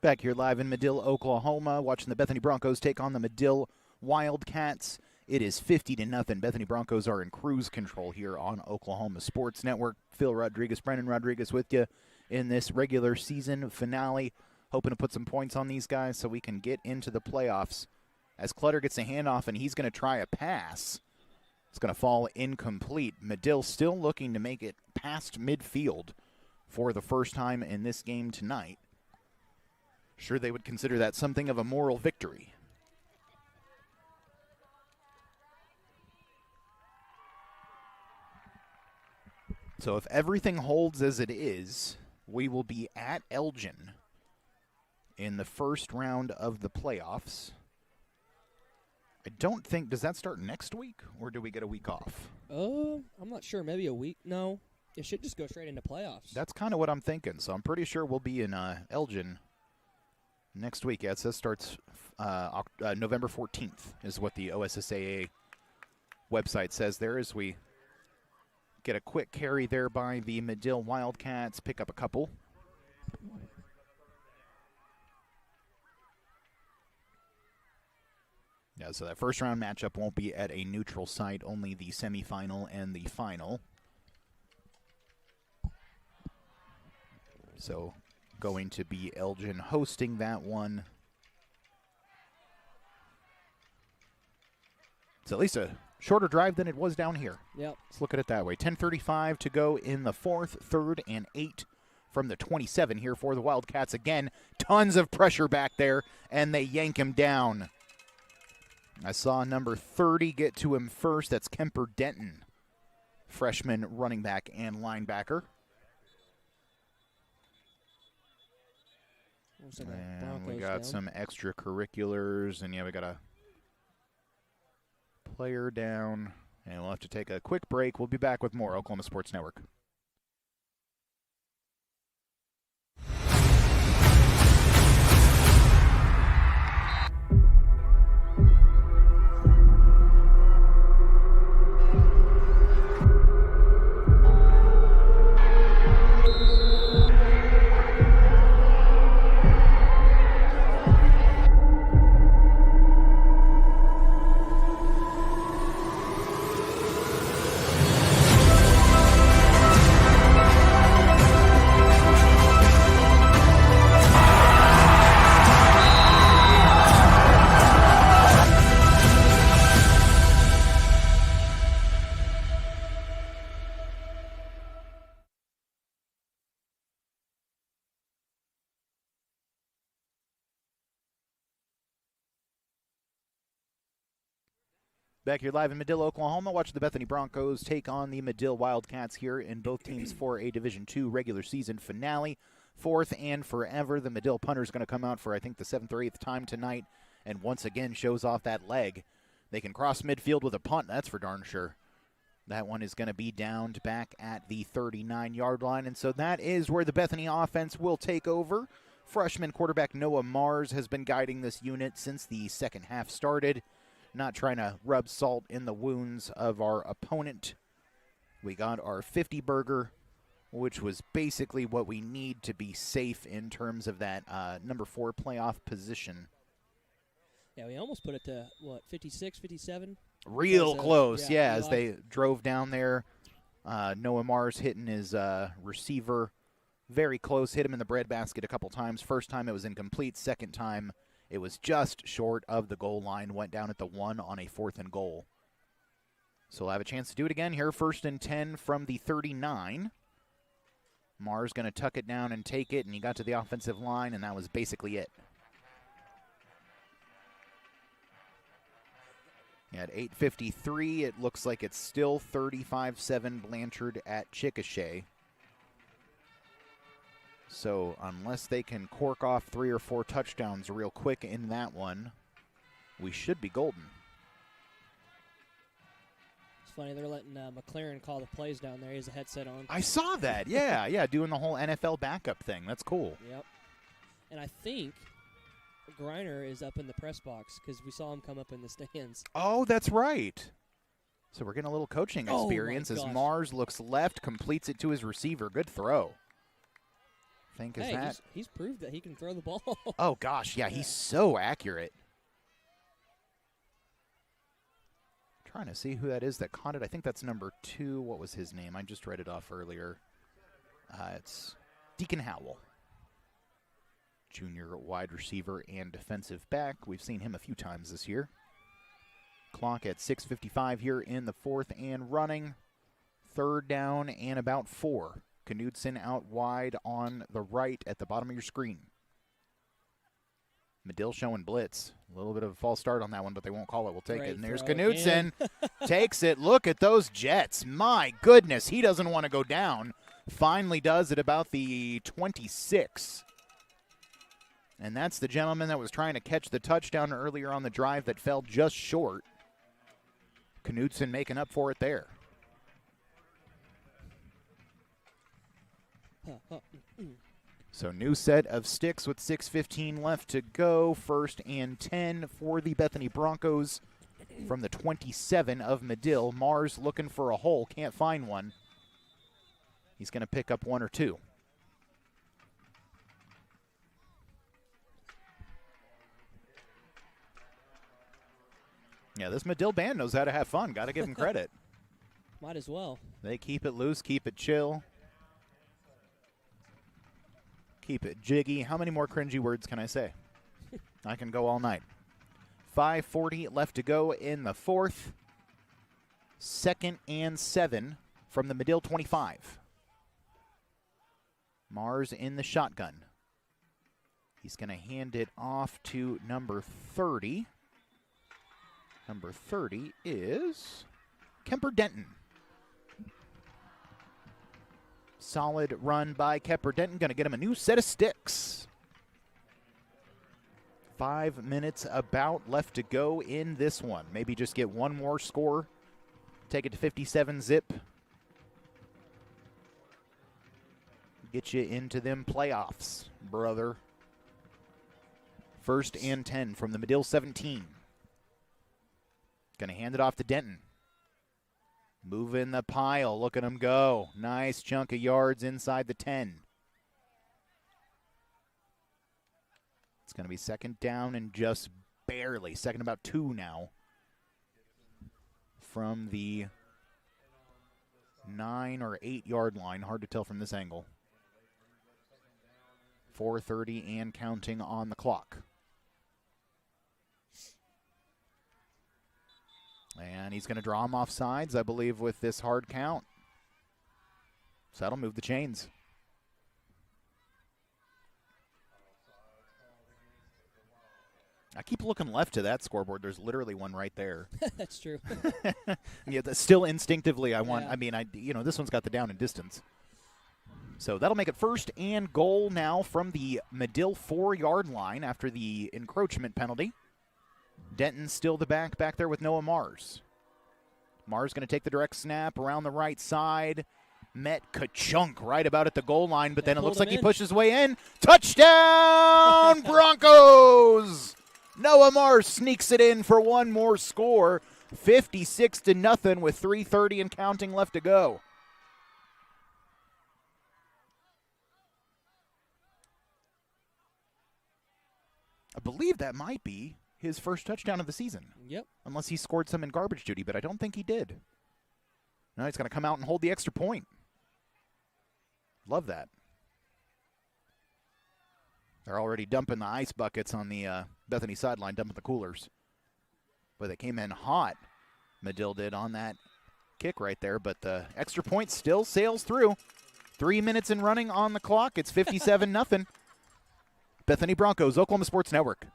S1: Back here live in Madill, Oklahoma, watching the Bethany Broncos take on the Madill Wildcats. It is 50-0. Bethany Broncos are in cruise control here on Oklahoma Sports Network. Phil Rodriguez, Brennan Rodriguez with you in this regular season finale. Hoping to put some points on these guys so we can get into the playoffs. As Clutter gets a handoff and he's going to try a pass. It's going to fall incomplete. Madill still looking to make it past midfield for the first time in this game tonight. Sure, they would consider that something of a moral victory. So if everything holds as it is, we will be at Elgin in the first round of the playoffs. I don't think, does that start next week, or do we get a week off?
S2: I'm not sure. Maybe a week. No, it should just go straight into playoffs.
S1: That's kind of what I'm thinking, so I'm pretty sure we'll be in Elgin next week. Yeah, it says starts November 14th is what the OSSAA website says there, as we get a quick carry there by the Madill Wildcats, pick up a couple. Yeah, so that first round matchup won't be at a neutral site, only the semifinal and the final. So going to be Elgin hosting that one. It's at least a shorter drive than it was down here.
S2: Yep.
S1: Let's look at it that way. 10:35 to go in the fourth, third and 8 from the 27 here for the Wildcats. Again, tons of pressure back there, and they yank him down. I saw number 30 get to him first. That's Kemper Denton, freshman running back and linebacker. And we got some extracurriculars, and yeah, we got a player down, and we'll have to take a quick break. We'll be back with more Oklahoma Sports Network. Back here live in Madill, Oklahoma, watching the Bethany Broncos take on the Madill Wildcats here in both teams for a Division II regular season finale. Fourth and forever, the Madill punter is going to come out for, I think, the 7th or 8th time tonight, and once again shows off that leg. They can cross midfield with a punt, that's for darn sure. That one is going to be downed back at the 39-yard line, and so that is where the Bethany offense will take over. Freshman quarterback Noah Mars has been guiding this unit since the second half started. Not trying to rub salt in the wounds of our opponent. We got our 50 burger, which was basically what we need to be safe in terms of that number 4 playoff position.
S2: Yeah, we almost put it to, 56, 57?
S1: Real close, yeah, as they drove down there. Noah Mars hitting his receiver very close, hit him in the breadbasket a couple times. First time it was incomplete, second time it was just short of the goal line, went down at the 1 on a 4th and goal. So we'll have a chance to do it again here. 1st and 10 from the 39. Mars going to tuck it down and take it, and he got to the offensive line, and that was basically it. At 8:53, it looks like it's still 35-7 Blanchard at Chickasha. So unless they can cork off 3 or 4 touchdowns real quick in that one, we should be golden.
S2: It's funny, they're letting McLaren call the plays down there. He has a headset on.
S1: I saw that, yeah, doing the whole NFL backup thing. That's cool.
S2: Yep. And I think Griner is up in the press box because we saw him come up in the stands.
S1: Oh, that's right. So we're getting a little coaching experience as Mars looks left, completes it to his receiver. Good throw. think is
S2: hey,
S1: that.
S2: He's proved that he can throw the ball.
S1: Oh, gosh, yeah, he's so accurate. Trying to see who that is that caught it. I think that's number 2. What was his name? I just read it off earlier. It's Deacon Howell. Junior wide receiver and defensive back. We've seen him a few times this year. Clock at 6:55 here in the 4th and running. 3rd down and about 4. Knudsen out wide on the right at the bottom of your screen. Madill showing blitz. A little bit of a false start on that one, but they won't call it. We'll take it. And there's Knudsen. Takes it. Look at those Jets. My goodness, he doesn't want to go down. Finally does at about the 26. And that's the gentleman that was trying to catch the touchdown earlier on the drive that fell just short. Knudsen making up for it there. So new set of sticks with 6:15 left to go. 1st and 10 for the Bethany Broncos from the 27 of Madill. Mars looking for a hole, can't find one. He's going to pick up 1 or 2. Yeah, this Madill band knows how to have fun. Got to give them credit.
S2: Might as well.
S1: They keep it loose, keep it chill. Keep it jiggy. How many more cringy words can I say? I can go all night. 5:40 left to go in the 4th. 2nd and 7 from the Madill 25. Mars in the shotgun. He's going to hand it off to number 30. Number 30 is Kemper Denton. Solid run by Kemper Denton. Going to get him a new set of sticks. 5 minutes about left to go in this one. Maybe just get one more score. Take it to 57 zip. Get you into them playoffs, brother. 1st and 10 from the Madill 17. Going to hand it off to Denton. Moving the pile. Look at him go. Nice chunk of yards inside the 10. It's going to be 2nd down and just barely. 2nd about 2 now. From the 9 or 8 yard line. Hard to tell from this angle. 4:30 and counting on the clock. And he's going to draw him off sides, I believe, with this hard count. So that'll move the chains. I keep looking left to that scoreboard. There's literally one right there.
S2: That's true.
S1: Yeah, still instinctively, I want.
S2: Yeah.
S1: I mean, this one's got the down and distance. So that'll make it 1st and goal now from the Madill 4 yard line after the encroachment penalty. Denton still the back there with Noah Mars. Mars going to take the direct snap around the right side. Met ka-chunk right about at the goal line, but then it looks like he pushed his way in. Touchdown, Broncos! Noah Mars sneaks it in for one more score. 56-0 with 3:30 and counting left to go. I believe that might be his first touchdown of the season.
S2: Yep.
S1: Unless he scored some in garbage duty, but I don't think he did. Now he's going to come out and hold the extra point. Love that. They're already dumping the ice buckets on the Bethany sideline, dumping the coolers. But they came in hot, Madill did, on that kick right there. But the extra point still sails through. 3 minutes and running on the clock. It's 57-0. Bethany Broncos, Oklahoma Sports Network.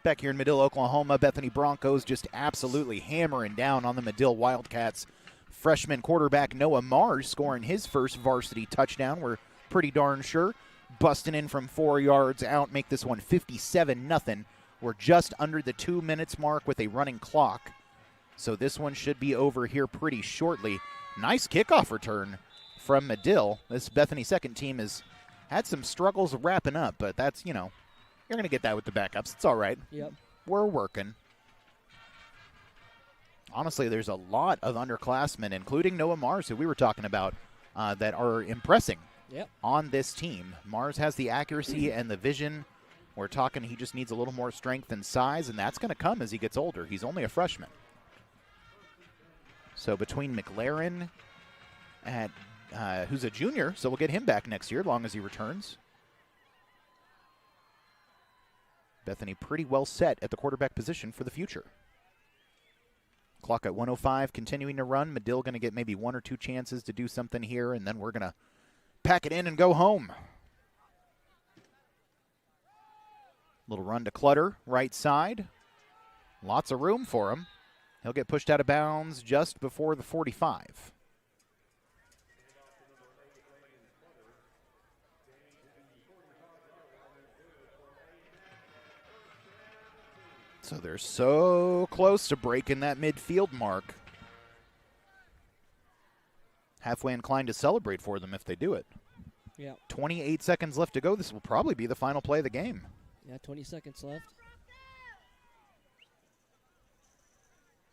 S1: back here in Madill, Oklahoma. Bethany Broncos just absolutely hammering down on the Madill Wildcats. Freshman quarterback Noah Mars scoring his first varsity touchdown, we're pretty darn sure. Busting in from 4 yards out, make this one 57-0. We're just under the 2 minutes mark with a running clock. So this one should be over here pretty shortly. Nice kickoff return from Madill. This Bethany second team has had some struggles wrapping up, but that's, you're going to get that with the backups. It's all right.
S2: Yep.
S1: We're working. Honestly, there's a lot of underclassmen, including Noah Mars, who we were talking about, that are impressing on this team. Mars has the accuracy and the vision. We're talking he just needs a little more strength and size, and that's going to come as he gets older. He's only a freshman. So between McLaren, who's a junior, so we'll get him back next year as long as he returns. Bethany pretty well set at the quarterback position for the future. Clock at 1:05, continuing to run. Madill going to get maybe 1 or 2 chances to do something here, and then we're going to pack it in and go home. Little run to Clutter, right side. Lots of room for him. He'll get pushed out of bounds just before the 45. So they're so close to breaking that midfield mark. Halfway inclined to celebrate for them if they do it.
S2: Yeah.
S1: 28 seconds left to go. This will probably be the final play of the game.
S2: Yeah, 20 seconds left.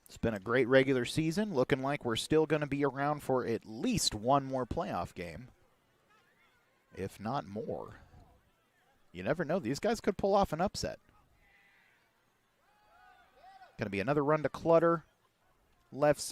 S1: It's been a great regular season. Looking like we're still going to be around for at least one more playoff game, if not more. You never know. These guys could pull off an upset. Going to be another run to Clutter. Left